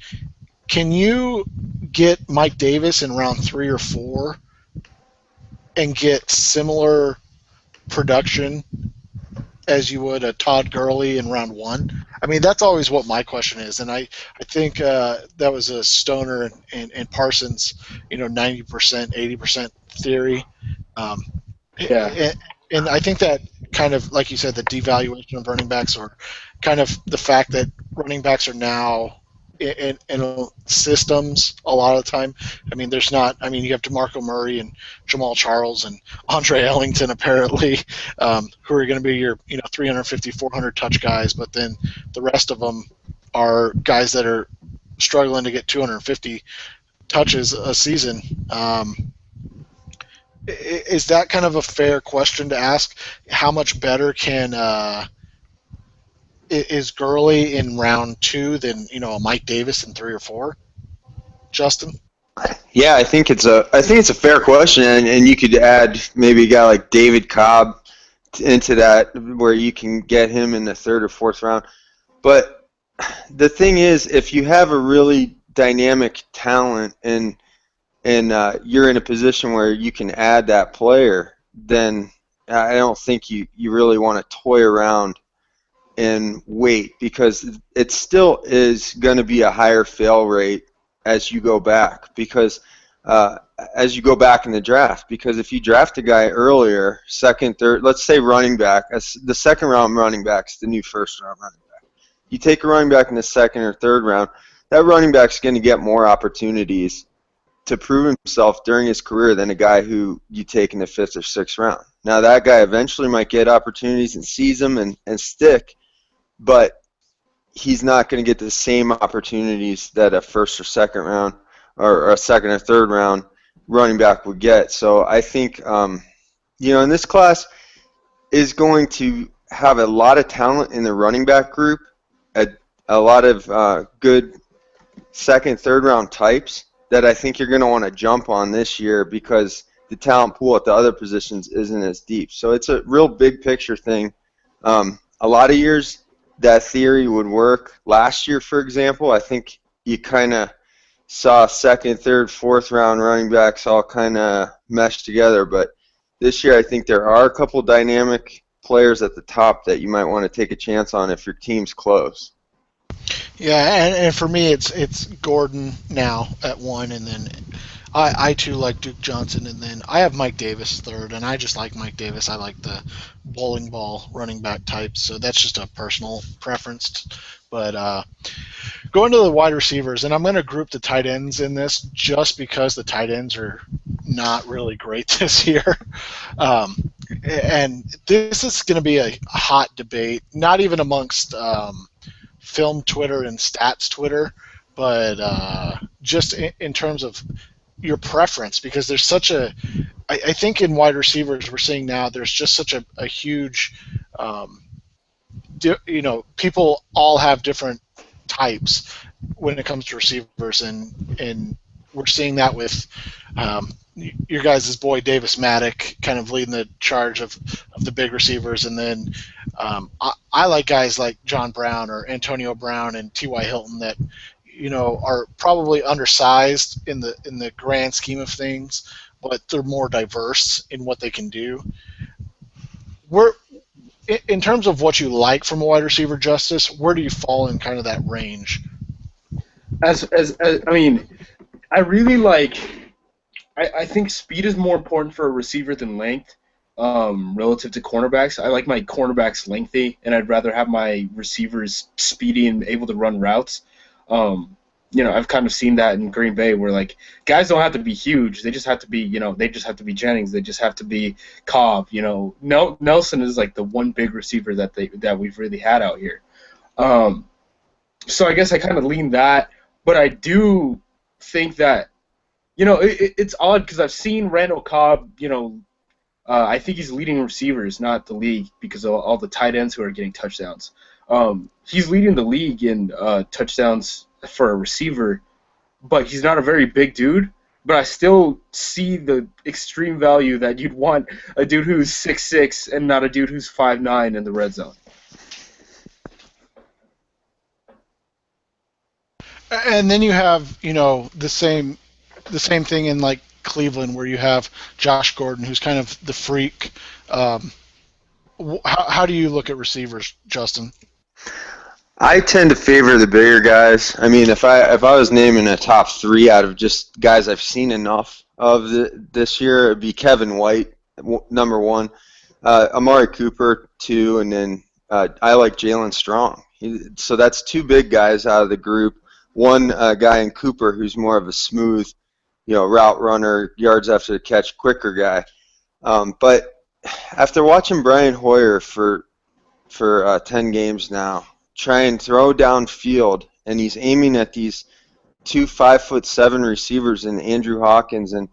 can you get Mike Davis in round 3 or 4 and get similar production as you would a Todd Gurley in round 1? I mean, that's always what my question is, and I think that was a Stoner and Parsons, 90%, 80% theory. Um, Yeah. and I think that kind of, like you said, the devaluation of running backs, or kind of the fact that running backs are now in systems a lot of the time. I mean, you have DeMarco Murray and Jamal Charles and Andre Ellington apparently, who are going to be your 350, 400 touch guys, but then the rest of them are guys that are struggling to get 250 touches a season. Is that kind of a fair question to ask? How much better is Gurley in round 2 than a Mike Davis in 3 or 4? Justin? Yeah, I think it's a fair question, and you could add maybe a guy like David Cobb into that, where you can get him in the 3rd or 4th round. But the thing is, if you have a really dynamic talent and you're in a position where you can add that player, then I don't think you really want to toy around and wait, because it still is going to be a higher fail rate as you go back, because as you go back in the draft, because if you draft a guy earlier, 2nd, 3rd, let's say running back, the 2nd round running back's the new 1st round running back. You take a running back in the 2nd or 3rd round, that running back's going to get more opportunities to prove himself during his career than a guy who you take in the 5th or 6th round. Now, that guy eventually might get opportunities and seize them and stick, but he's not going to get the same opportunities that a 1st or 2nd round or a 2nd or 3rd round running back would get. So I think, in this class is going to have a lot of talent in the running back group, a lot of good 2nd, 3rd round types that I think you're going to want to jump on this year, because the talent pool at the other positions isn't as deep. So it's a real big picture thing. A lot of years that theory would work. Last year, for example, I think you kind of saw 2nd, 3rd, 4th round running backs all kind of mesh together. But this year, I think there are a couple dynamic players at the top that you might want to take a chance on if your team's close. Yeah, and for me, it's Gordon now at one, and then I too like Duke Johnson, and then I have Mike Davis third, and I just like Mike Davis. I like the bowling ball running back types, so that's just a personal preference. But going to the wide receivers, and I'm going to group the tight ends in this just because the tight ends are not really great this year. And this is going to be a hot debate, not even amongst film Twitter and stats Twitter, but just in terms of your preference, because there's such a, I think in wide receivers we're seeing now there's just such a huge, um, people all have different types when it comes to receivers, and we're seeing that with your guys' boy Davis Maddock kind of leading the charge of the big receivers, and then I like guys like John Brown or Antonio Brown and T.Y. Hilton that are probably undersized in the grand scheme of things, but they're more diverse in what they can do. We're in terms of what you like from a wide receiver, Justice, where do you fall in kind of that range? As I mean, I really like. I think speed is more important for a receiver than length, relative to cornerbacks. I like my cornerbacks lengthy, and I'd rather have my receivers speedy and able to run routes. I've kind of seen that in Green Bay, where like guys don't have to be huge; they just have to be, they just have to be Jennings, they just have to be Cobb. Nelson is like the one big receiver that we've really had out here. Um, so I guess I kind of lean that, but I do think that it's odd because I've seen Randall Cobb. I think he's leading receivers, not the league, because of all the tight ends who are getting touchdowns. He's leading the league in touchdowns for a receiver, but he's not a very big dude. But I still see the extreme value that you'd want a dude who's 6'6" and not a dude who's 5'9" in the red zone. And then you have the same thing in like Cleveland, where you have Josh Gordon, who's kind of the freak. Um, how do you look at receivers, Justin? I tend to favor the bigger guys. I mean, if I was naming a top three out of just guys I've seen enough of this year, it'd be Kevin White, number one, Amari Cooper, two, and then I like Jalen Strong. So that's two big guys out of the group. One guy in Cooper who's more of a smooth, route runner, yards after the catch, quicker guy. But after watching Brian Hoyer for 10 games now, try and throw downfield, and he's aiming at these two 5'7" receivers in Andrew Hawkins and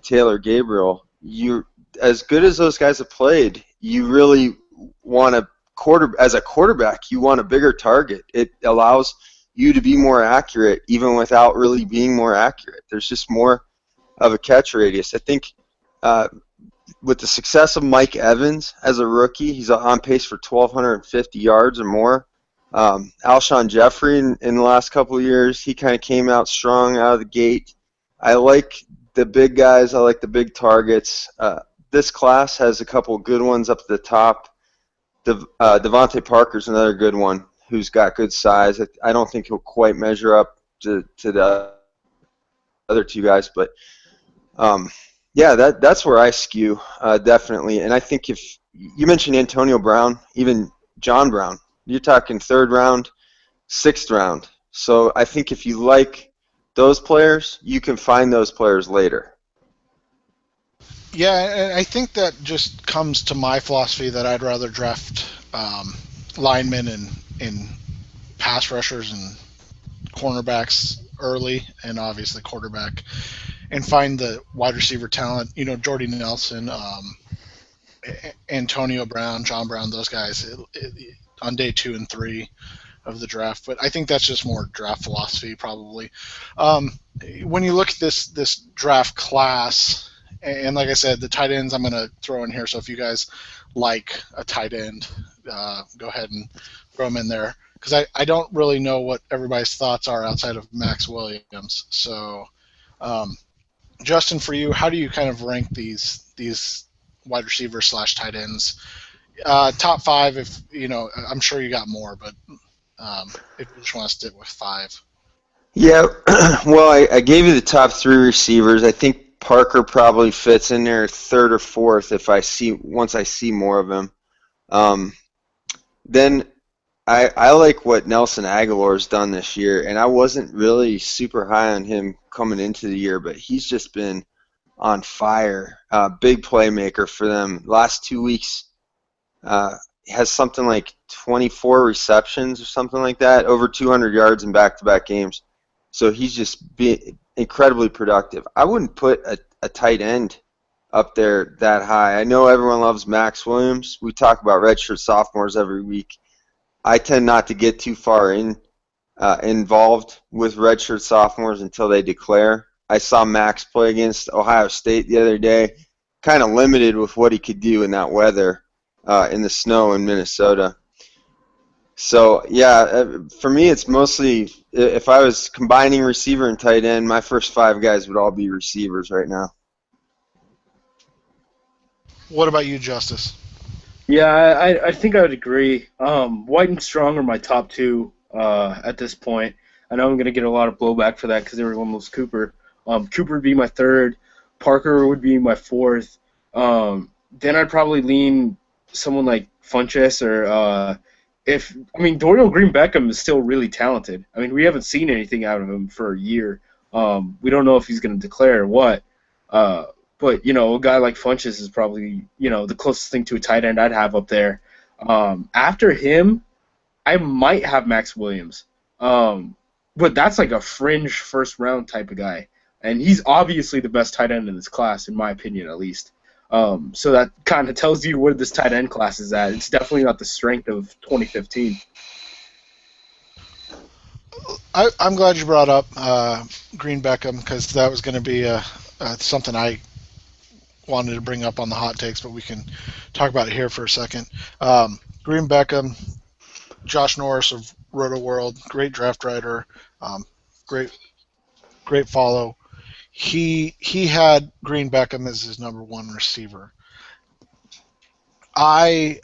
Taylor Gabriel. You, as good as those guys have played, you really want as a quarterback, you want a bigger target. It allows you to be more accurate even without really being more accurate. There's just more of a catch radius. I think with the success of Mike Evans as a rookie, he's on pace for 1,250 yards or more. Alshon Jeffrey in the last couple of years, he kind of came out strong out of the gate. I like the big guys. I like the big targets. This class has a couple of good ones up at the top. Devontae Parker's another good one who's got good size. I don't think he'll quite measure up to the other two guys, but yeah, that's where I skew, definitely. And I think if you mentioned Antonio Brown, even John Brown, you're talking third round, sixth round. So I think if you like those players, you can find those players later. Yeah, and I think that just comes to my philosophy that I'd rather draft linemen and pass rushers and cornerbacks early, and obviously quarterback, and find the wide receiver talent. Jordy Nelson, Antonio Brown, John Brown, those guys on day 2 and 3 of the draft. But I think that's just more draft philosophy, probably. When you look at this draft class, and like I said, the tight ends I'm going to throw in here. So if you guys like a tight end, go ahead and throw them in there, because I don't really know what everybody's thoughts are outside of Max Williams. So, Justin, for you, how do you kind of rank these wide receivers / tight ends? Top 5, if I'm sure you got more, but if you just want to stick with 5. Yeah, well, I gave you the top 3 receivers. I think Parker probably fits in there third or fourth if once I see more of him. Um, then I like what Nelson Aguilar's done this year, and I wasn't really super high on him coming into the year, but he's just been on fire. Big playmaker for them. Last 2 weeks, has something like 24 receptions or something like that, over 200 yards in back-to-back games. So he's just been incredibly productive. I wouldn't put a tight end up there that high. I know everyone loves Max Williams. We talk about redshirt sophomores every week. I tend not to get too far involved with redshirt sophomores until they declare. I saw Max play against Ohio State the other day, kind of limited with what he could do in that weather in the snow in Minnesota. So, yeah, for me it's mostly, if I was combining receiver and tight end, my first 5 guys would all be receivers right now. What about you, Justice? Yeah, I think I would agree. White and Strong are my top 2 at this point. I know I'm going to get a lot of blowback for that because everyone loves Cooper. Cooper would be my 3rd. Parker would be my 4th. Then I'd probably lean someone like Funchess or Dorial Green-Beckham is still really talented. I mean, we haven't seen anything out of him for a year. We don't know if he's going to declare or what. But, a guy like Funchess is probably, the closest thing to a tight end I'd have up there. After him, I might have Max Williams. But that's like a fringe first-round type of guy. And he's obviously the best tight end in this class, in my opinion, at least. So that kind of tells you where this tight end class is at. It's definitely not the strength of 2015. I'm glad you brought up Green Beckham because that was going to be something I wanted to bring up on the hot takes, but we can talk about it here for a second. Green Beckham, Josh Norris of Roto World, great draft writer, great follow. He had Green Beckham as his number 1 receiver. I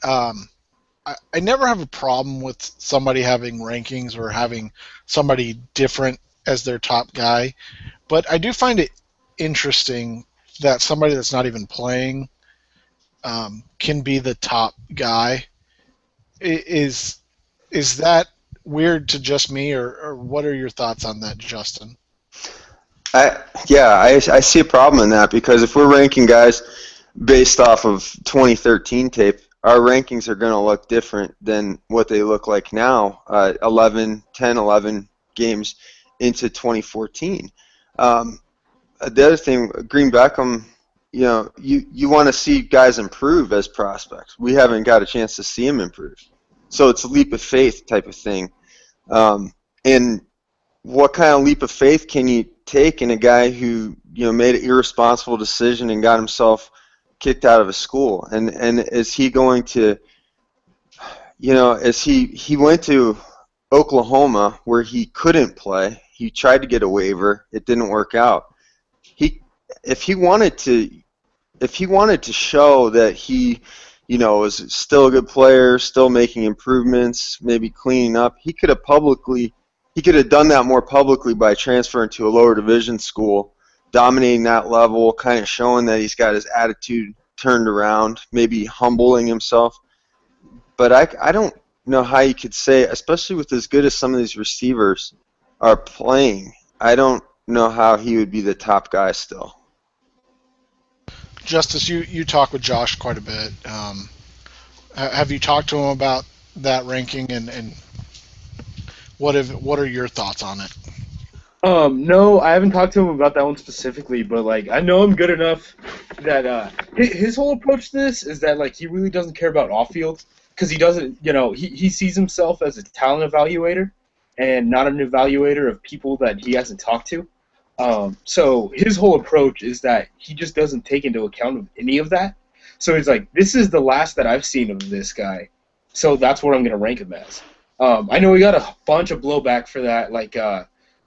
never have a problem with somebody having rankings or having somebody different as their top guy, but I do find it interesting that somebody that's not even playing can be the top guy. Is that weird to just me, or what are your thoughts on that, Justin? I see a problem in that because if we're ranking guys based off of 2013 tape, our rankings are going to look different than what they look like now, 11 games into 2014. The other thing, Green Beckham, you want to see guys improve as prospects. We haven't got a chance to see him improve. So it's a leap of faith type of thing. And what kind of leap of faith can you take in a guy who made an irresponsible decision and got himself kicked out of a school? And is he going to, as he went to Oklahoma where he couldn't play, he tried to get a waiver, it didn't work out. If he wanted to show that he was still a good player, still making improvements, maybe cleaning up, he could have done that more publicly by transferring to a lower division school, dominating that level, kind of showing that he's got his attitude turned around, maybe humbling himself. But I don't know how you could say, especially with as good as some of these receivers are playing, I don't know how he would be the top guy still. Justice, you talk with Josh quite a bit. Have you talked to him about that ranking, and what are your thoughts on it? No, I haven't talked to him about that one specifically, but I know him good enough that his whole approach to this is that he really doesn't care about off field because he doesn't, he sees himself as a talent evaluator and not an evaluator of people that he hasn't talked to. So his whole approach is that he just doesn't take into account of any of that. So he's like, this is the last that I've seen of this guy, so that's what I'm going to rank him as. I know we got a bunch of blowback for that.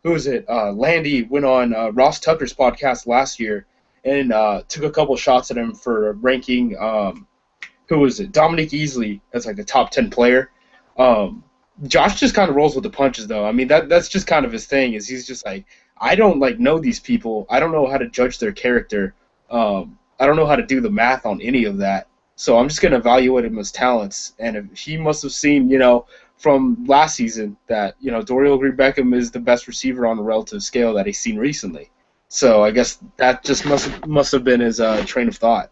Who was it? Landy went on Ross Tucker's podcast last year and took a couple shots at him for ranking, who was it? Dominique Easley as a top 10 player. Josh just kind of rolls with the punches, though. I mean, that's just kind of his thing. Is he's just like, I don't like know these people. I don't know how to judge their character. I don't know how to do the math on any of that. So I'm just gonna evaluate him as talents. And if he must have seen, from last season that Dorial Green-Beckham is the best receiver on a relative scale that he's seen recently. So I guess that just must have been his train of thought.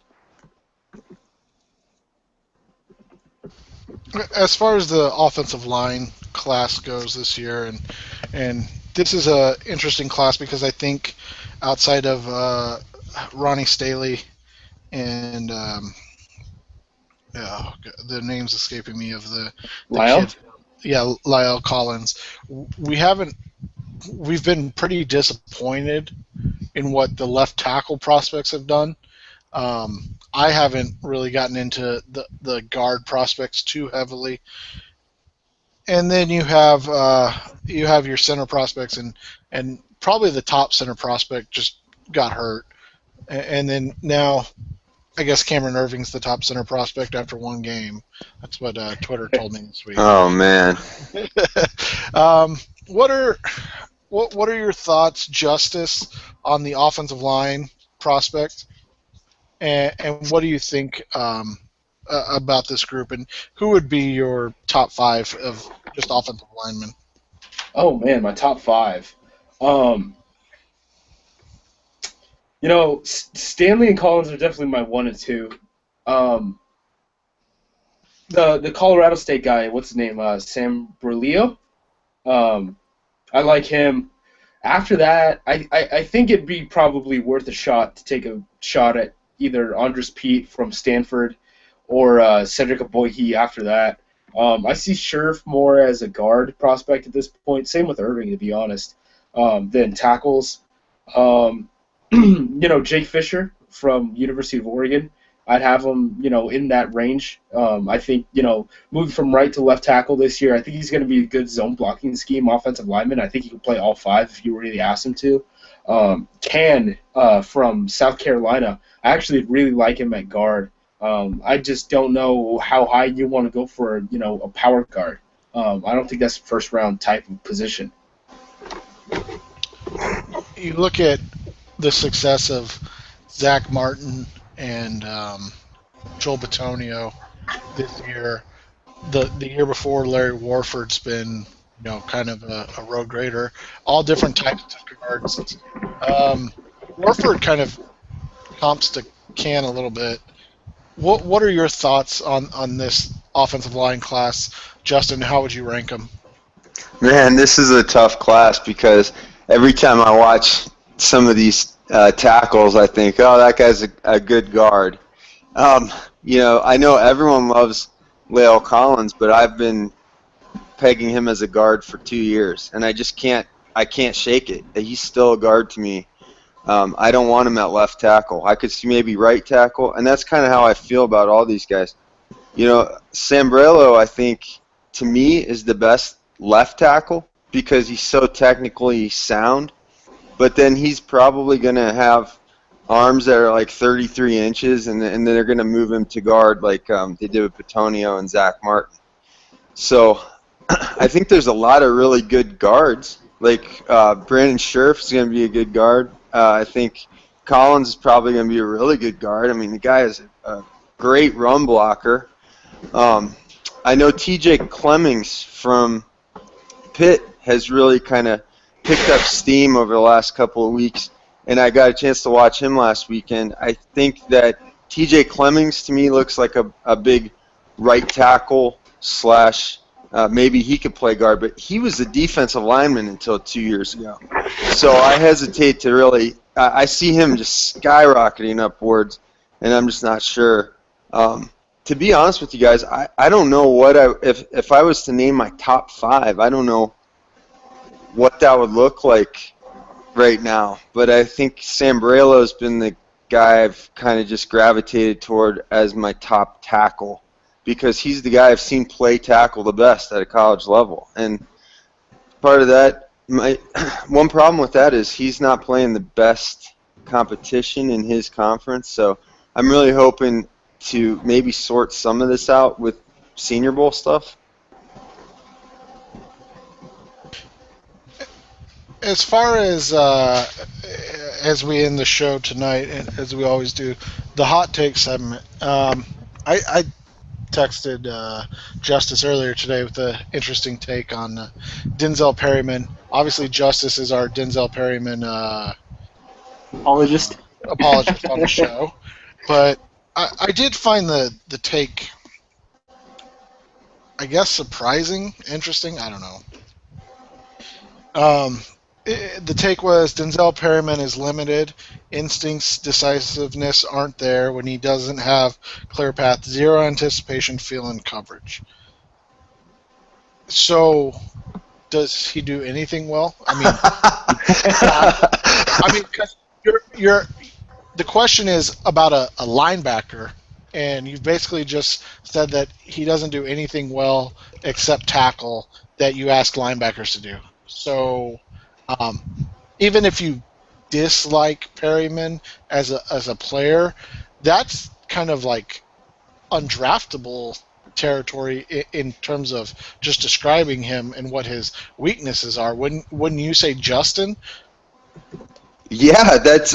As far as the offensive line class goes this year, and this is a interesting class because I think outside of Ronnie Staley and the name's escaping me of the Lyle? kid, yeah, Lyle Collins, we've been pretty disappointed in what the left tackle prospects have done. I haven't really gotten into the guard prospects too heavily, and then you have your center prospects, and probably the top center prospect just got hurt, and then now I guess Cameron Irving's the top center prospect after one game. That's what Twitter told me this week. Oh man. What are your thoughts, Justice, on the offensive line prospect? And what do you think about this group? And who would be your top 5 of just offensive linemen? Oh man, my top 5. Stanley and Collins are definitely my 1 and 2. The Colorado State guy, what's his name? Sam Brilio. I like him. After that, I think it'd be probably worth a shot to take a shot at either Andres Pete from Stanford or Cedric Aboyhe after that. I see Scherf more as a guard prospect at this point. Same with Irving, to be honest. Then tackles. Jake Fisher from University of Oregon. I'd have him, in that range. I think, moving from right to left tackle this year, I think he's going to be a good zone blocking scheme offensive lineman. I think he can play all 5 if you really ask him to. From South Carolina, I actually really like him at guard. I just don't know how high you want to go for, a power guard. I don't think that's a first-round type of position. You look at the success of Zach Martin and Joel Bitonio this year. The year before, Larry Warford's been, kind of a road grader. All different types of guards. Warford kind of comps to Can a little bit. What are your thoughts on this offensive line class, Justin? How would you rank them? Man, this is a tough class because every time I watch some of these tackles, I think, oh, that guy's a good guard. I know everyone loves La'el Collins, but I've been pegging him as a guard for 2 years, and I can't shake it. He's still a guard to me. I don't want him at left tackle. I could see maybe right tackle, and that's kind of how I feel about all these guys. Sambrello, I think, to me, is the best left tackle because he's so technically sound, but then he's probably going to have arms that are like 33 inches, and then they're going to move him to guard like they did with Bitonio and Zach Martin. So I think there's a lot of really good guards. Like Brandon Scherf is going to be a good guard. I think Collins is probably going to be a really good guard. I mean, the guy is a great run blocker. I know T.J. Clemmings from Pitt has really kind of picked up steam over the last couple of weeks, and I got a chance to watch him last weekend. I think that T.J. Clemmings to me looks like a big right tackle slash maybe he could play guard, but he was a defensive lineman until 2 years ago. So I hesitate to really I see him just skyrocketing upwards, and I'm just not sure. To be honest with you guys, I don't know what if I was to name my top 5, I don't know what that would look like right now. But I think Sambrello's been the guy I've kind of just gravitated toward as my top tackle because he's the guy I've seen play tackle the best at a college level. And part of that, one problem with that is he's not playing the best competition in his conference. So I'm really hoping to maybe sort some of this out with Senior Bowl stuff. as far as we end the show tonight, as we always do, the hot take segment. I texted Justice earlier today with an interesting take on Denzel Perryman. Obviously, Justice is our Denzel Perryman Apologist. apologist on the show, but I did find the take, I guess, surprising, interesting. I don't know. The take was Denzel Perryman is limited. Instincts, decisiveness aren't there when he doesn't have clear path. Zero anticipation, feel, and coverage. So, does he do anything well? I mean, because you're the question is about a linebacker, and you've basically just said that he doesn't do anything well except tackle that you ask linebackers to do. So, um, even if you dislike Perryman as a player, that's kind of like undraftable territory in terms of just describing him and what his weaknesses are. When you say Justin, Yeah, that's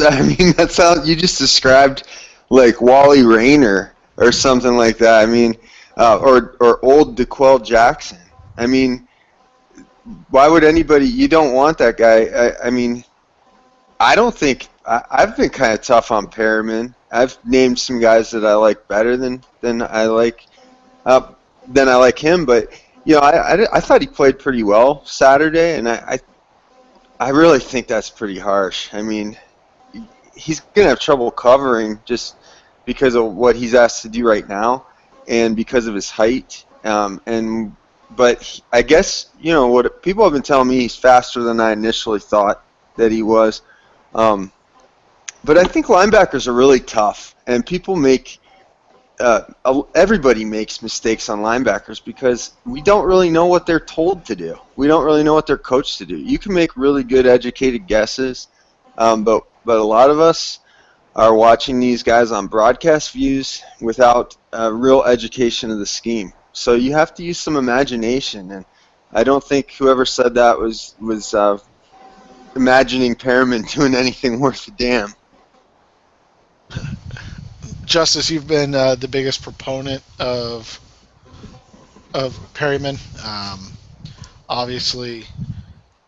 how you just described like Wally Rayner or something like that. I mean, or old DeQuell Jackson. I mean, why would anybody? You don't want that guy. I mean, I don't think I've been kind of tough on Perriman. I've named some guys that I like better than uh, I like him. But I thought he played pretty well Saturday, and I really think that's pretty harsh. I mean, he's gonna have trouble covering just because of what he's asked to do right now, and because of his height. But I guess what people have been telling me, he's faster than I initially thought that he was. But I think linebackers are really tough, and people make everybody makes mistakes on linebackers because we don't really know what they're told to do. We don't really know what they're coached to do. You can make really good, educated guesses, but a lot of us are watching these guys on broadcast views without real education of the scheme. So you have to use some imagination, and I don't think whoever said that was imagining Perriman doing anything worth a damn. Justice, you've been the biggest proponent of Perryman. Obviously,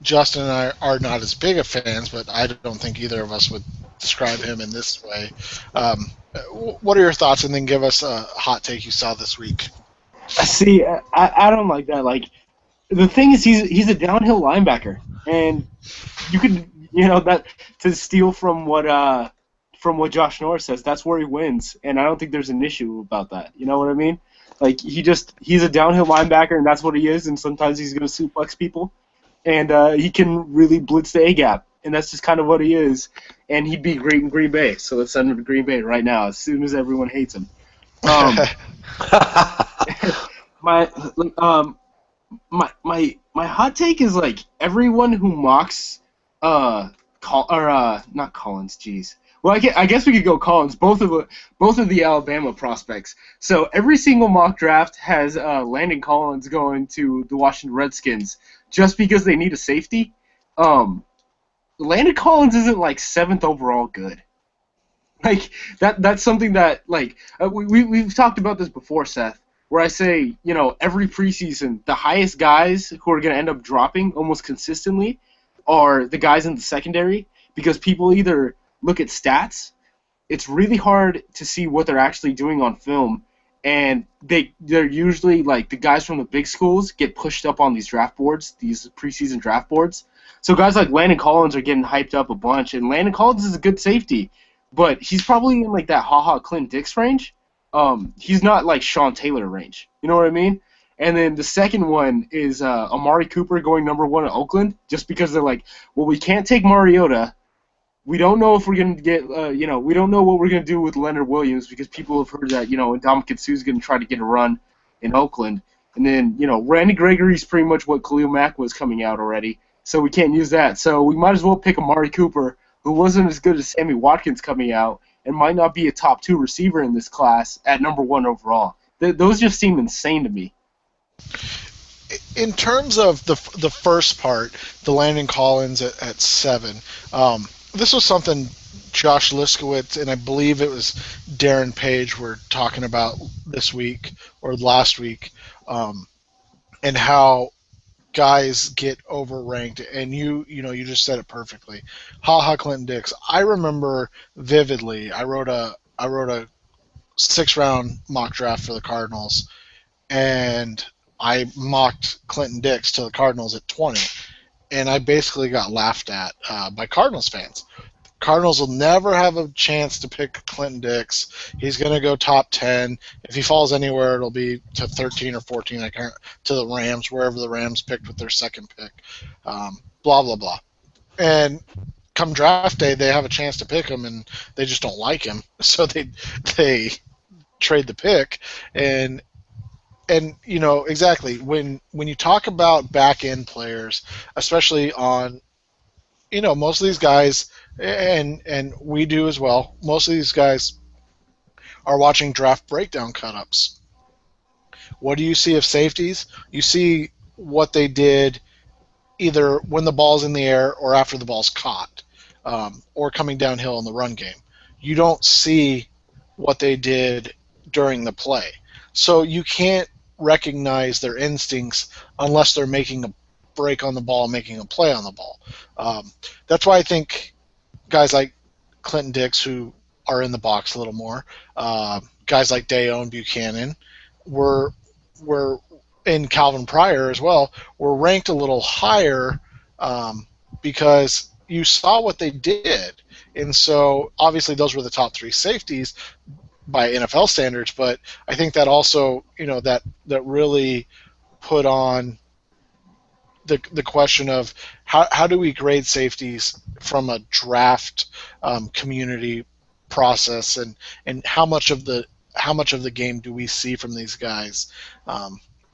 Justin and I are not as big of fans, but I don't think either of us would describe him in this way. What are your thoughts? And then give us a hot take you saw this week. See, I don't like that. Like, the thing is, he's a downhill linebacker, and you could that to steal from what Josh Norris says, that's where he wins, and I don't think there's an issue about that. You know what I mean? Like, he's a downhill linebacker, and that's what he is, and sometimes he's going to suplex people, and he can really blitz the A-gap, and that's just kind of what he is, and he'd be great in Green Bay, so let's send him to Green Bay right now as soon as everyone hates him. My hot take is, like, everyone who mocks not Collins, jeez. Well, I guess we could go Collins. Both of the Alabama prospects. So every single mock draft has Landon Collins going to the Washington Redskins just because they need a safety. Landon Collins isn't like 7th overall good. Like that's something that we've talked about this before, Seth. Where I say every preseason the highest guys who are going to end up dropping almost consistently are the guys in the secondary because people either look at stats. It's really hard to see what they're actually doing on film, and they're usually like the guys from the big schools get pushed up on these draft boards, these preseason draft boards. So guys like Landon Collins are getting hyped up a bunch, and Landon Collins is a good safety, but he's probably in like that Clint Dix range. He's not like Sean Taylor range. You know what I mean? And then the second one is Amari Cooper going number 1 at Oakland, just because they're like, well, we can't take Mariota. We don't know if we're going to get, we don't know what we're going to do with Leonard Williams because people have heard that, Ndamukong Suh's going to try to get a run in Oakland. And then, Randy Gregory's pretty much what Khalil Mack was coming out already, so we can't use that. So we might as well pick Amari Cooper, who wasn't as good as Sammy Watkins coming out and might not be a top 2 receiver in this class at number 1 overall. Those just seem insane to me. in terms of the first part, the Landon Collins at 7, this was something Josh Liskowitz and I believe it was Darren Page were talking about this week or last week, and how guys get overranked. And you just said it perfectly. Ha ha, Clinton Dix. I remember vividly. I wrote a 6-round mock draft for the Cardinals, and I mocked Clinton Dix to the Cardinals at 20, and I basically got laughed at by Cardinals fans. Cardinals will never have a chance to pick Clinton Dix. He's going to go top 10. If he falls anywhere, it'll be to 13 or 14. I can't, to the Rams, wherever the Rams picked with their second pick. Blah blah blah. And come draft day, they have a chance to pick him, and they just don't like him, so they trade the pick. And exactly when you talk about back end players, especially on most of these guys, and we do as well. Most of these guys are watching draft breakdown cut-ups. What do you see of safeties? You see what they did either when the ball's in the air or after the ball's caught, or coming downhill in the run game. You don't see what they did during the play. So you can't recognize their instincts unless they're making a break on the ball, making a play on the ball. That's why I think guys like Clinton Dix, who are in the box a little more, guys like Dayon Buchanan, were in Calvin Pryor as well, were ranked a little higher because you saw what they did. And so obviously those were the top 3 safeties by NFL standards, but I think that also, that really put on the question of how do we grade safeties from a draft community process, and how much of the game do we see from these guys?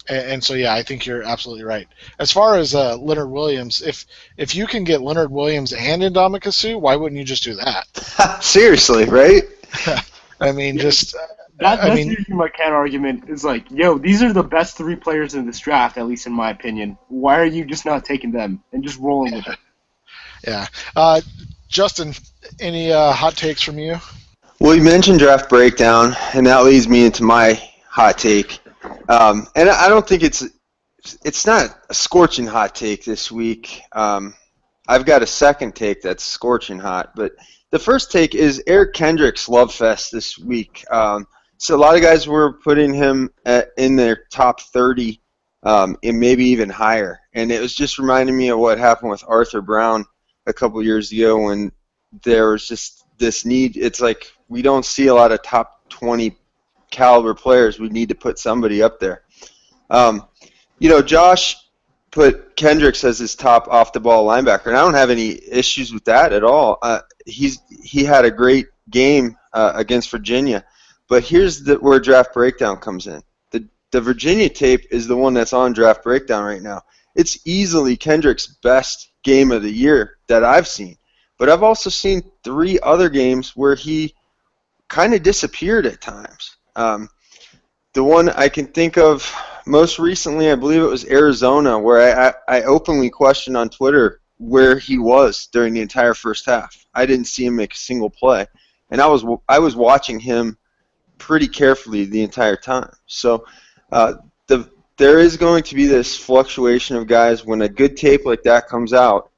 And so, yeah, I think you're absolutely right. As far as Leonard Williams, if you can get Leonard Williams and Ndamukong Suh, why wouldn't you just do that? Seriously, right? I mean, just that's usually my counter argument. Is like, yo, these are the best 3 players in this draft, at least in my opinion. Why are you just not taking them and just rolling with it? Yeah. Justin, any hot takes from you? Well, you mentioned draft breakdown, and that leads me into my hot take. And I don't think it's not a scorching hot take this week. I've got a second take that's scorching hot, but the first take is Eric Kendricks love fest this week. So a lot of guys were putting him in their top 30, and maybe even higher. And it was just reminding me of what happened with Arthur Brown a couple years ago when there was just this need. It's like we don't see a lot of top 20 caliber players. We need to put somebody up there. Josh put Kendricks as his top off-the-ball linebacker, and I don't have any issues with that at all. He had a great game against Virginia, but here's where draft breakdown comes in. The Virginia tape is the one that's on draft breakdown right now. It's easily Kendricks' best game of the year that I've seen, but I've also seen 3 other games where he kind of disappeared at times. The one I can think of most recently, I believe it was Arizona, where I openly questioned on Twitter where he was during the entire first half. I didn't see him make a single play, and I was watching him pretty carefully the entire time. So there is going to be this fluctuation of guys. When a good tape like that comes out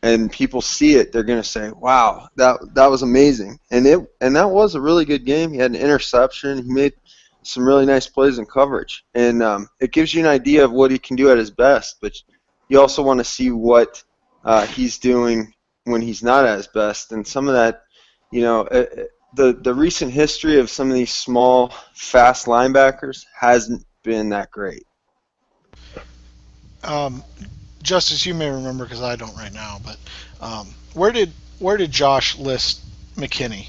and people see it, they're going to say, wow, that was amazing. And that was a really good game. He had an interception. He made some really nice plays in coverage. And it gives you an idea of what he can do at his best. But you also want to see what he's doing when he's not at his best. And some of that, the recent history of some of these small, fast linebackers hasn't been that great. Justice, you may remember because I don't right now, but where did Josh list McKinney?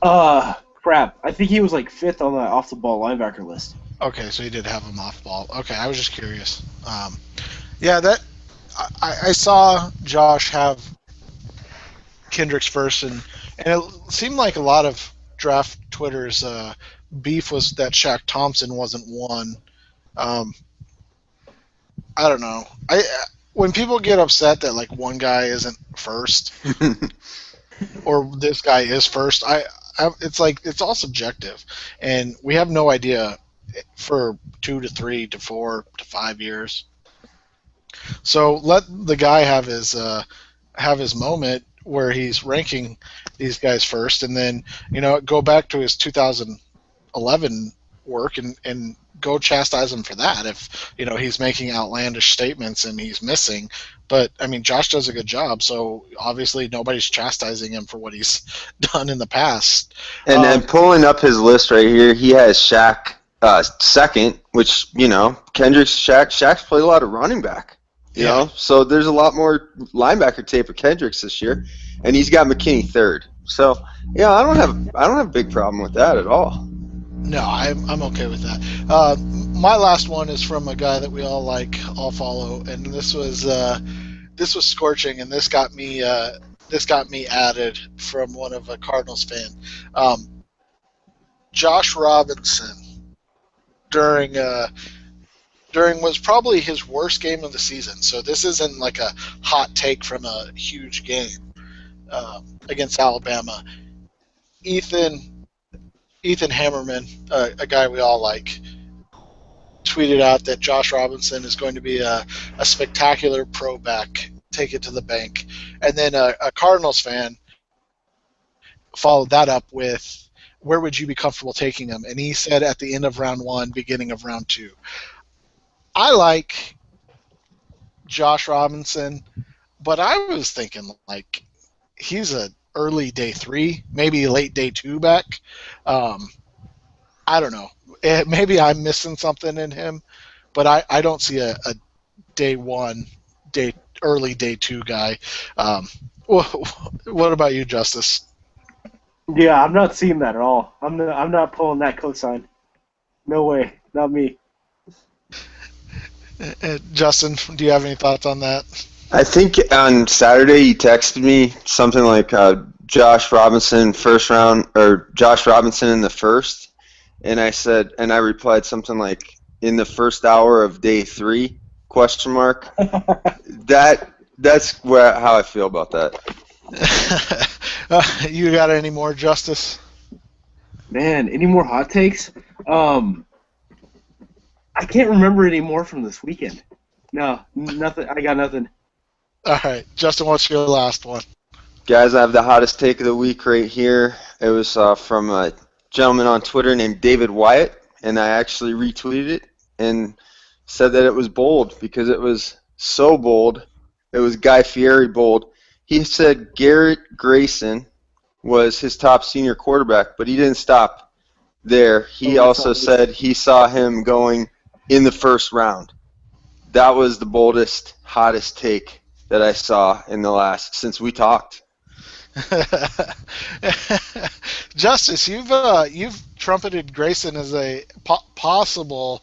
Crap. I think he was like 5th on the off-the-ball linebacker list. Okay, so he did have him off ball. Okay, I was just curious. I saw Josh have Kendricks first, and it seemed like a lot of draft Twitter's beef was that Shaq Thompson wasn't one. I don't know. When people get upset that like one guy isn't first or this guy is first, it's like it's all subjective, and we have no idea for 2 to 3 to 4 to 5 years. So let the guy have his moment where he's ranking these guys first, and then go back to his 2011 work and go chastise him for that if he's making outlandish statements and he's missing. But I mean, Josh does a good job, so obviously nobody's chastising him for what he's done in the past. And then pulling up his list right here, he has Shaq second, which Shaq's played a lot of running back. You know, so there's a lot more linebacker tape of Kendricks this year, and he's got McKinney third. So I don't have a big problem with that at all. No, I'm okay with that. My last one is from a guy that we all all follow, and this was scorching, and this got me added from one of a Cardinals fan. Josh Robinson during was probably his worst game of the season. So this isn't like a hot take from a huge game against Alabama. Ethan Hammerman, a guy we all like, tweeted out that Josh Robinson is going to be a spectacular pro back, take it to the bank. And then a Cardinals fan followed that up with, where would you be comfortable taking him? And he said at the end of round 1, beginning of round 2. I like Josh Robinson, but I was thinking like he's a early day 3, maybe late day 2 back. I don't know. Maybe I'm missing something in him, but I don't see a day 1, early day 2 guy. What about you, Justice? Yeah, I'm not seeing that at all. I'm not pulling that cosign. No way, not me. Justin, do you have any thoughts on that? I think on Saturday you texted me something like Josh Robinson first round or Josh Robinson in the first, and I replied something like in the first hour of day 3 ? That's how I feel about that. You got any more, Justice? Man, any more hot takes? I can't remember any more from this weekend. No, nothing. I got nothing. All right, Justin, what's your last one? Guys, I have the hottest take of the week right here. It was from a gentleman on Twitter named David Wyatt, and I actually retweeted it and said that it was bold because it was so bold. It was Guy Fieri bold. He said Garrett Grayson was his top senior quarterback, but he didn't stop there. He also said he saw him going in the first round. That was the boldest, hottest take that I saw since we talked. Justice, you've trumpeted Grayson as a possible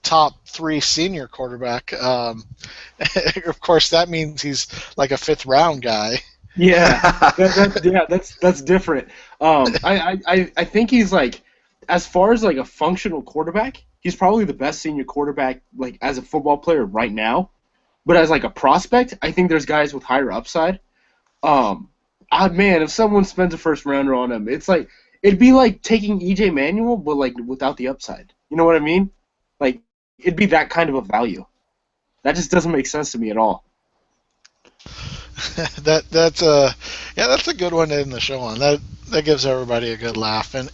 top 3 senior quarterback. Of course, that means he's like a 5th round guy. Yeah, that's different. I think he's like, as far as like a functional quarterback, he's probably the best senior quarterback like as a football player right now. But as like a prospect, I think there's guys with higher upside. Man, if someone spends a first rounder on him, it'd be like taking EJ Manuel, but like without the upside. You know what I mean? Like it'd be that kind of a value. That just doesn't make sense to me at all. That's a good one to end the show on. That gives everybody a good laugh, and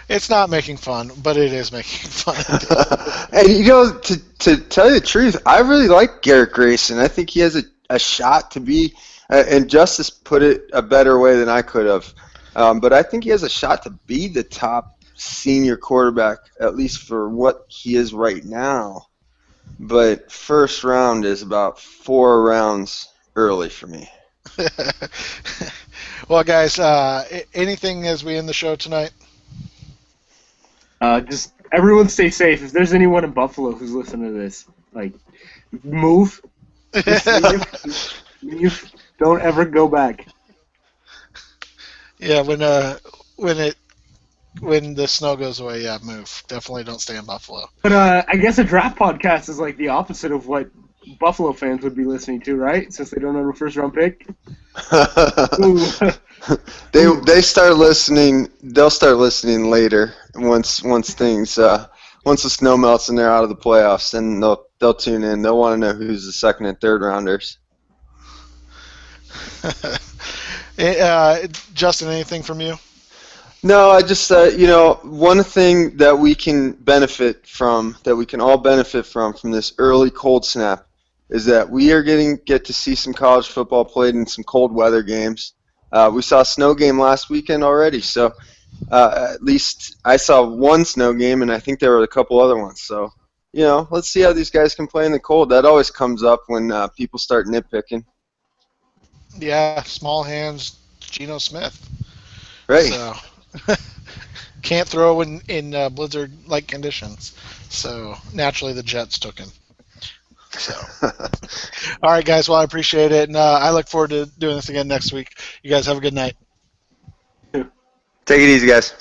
it's not making fun, but it is making fun. And to tell you the truth, I really like Garrett Grayson. I think he has a shot to be, and Justice put it a better way than I could have. But I think he has a shot to be the top senior quarterback, at least for what he is right now. But first round is about 4 rounds early for me. Well, guys, anything as we end the show tonight? Just everyone stay safe. If there's anyone in Buffalo who's listening to this, like, move. Leave. Don't ever go back. Yeah, when when the snow goes away, yeah, move. Definitely don't stay in Buffalo. But I guess a draft podcast is like the opposite of what Buffalo fans would be listening to, right? Since they don't have a first round pick. Ooh. they start listening. They'll start listening later once things once the snow melts and they're out of the playoffs, and they'll tune in. They'll want to know who's the second and third rounders. Justin, anything from you? No, I just one thing that we can benefit from, that we can all benefit from this early cold snap, is that we are get to see some college football played in some cold weather games. We saw a snow game last weekend already, so at least I saw one snow game, and I think there were a couple other ones. So, let's see how these guys can play in the cold. That always comes up when people start nitpicking. Yeah, small hands, Geno Smith. Right. So can't throw in blizzard-like conditions. So naturally, the Jets took him. So, all right, guys. Well, I appreciate it, and I look forward to doing this again next week. You guys have a good night. Take it easy, guys.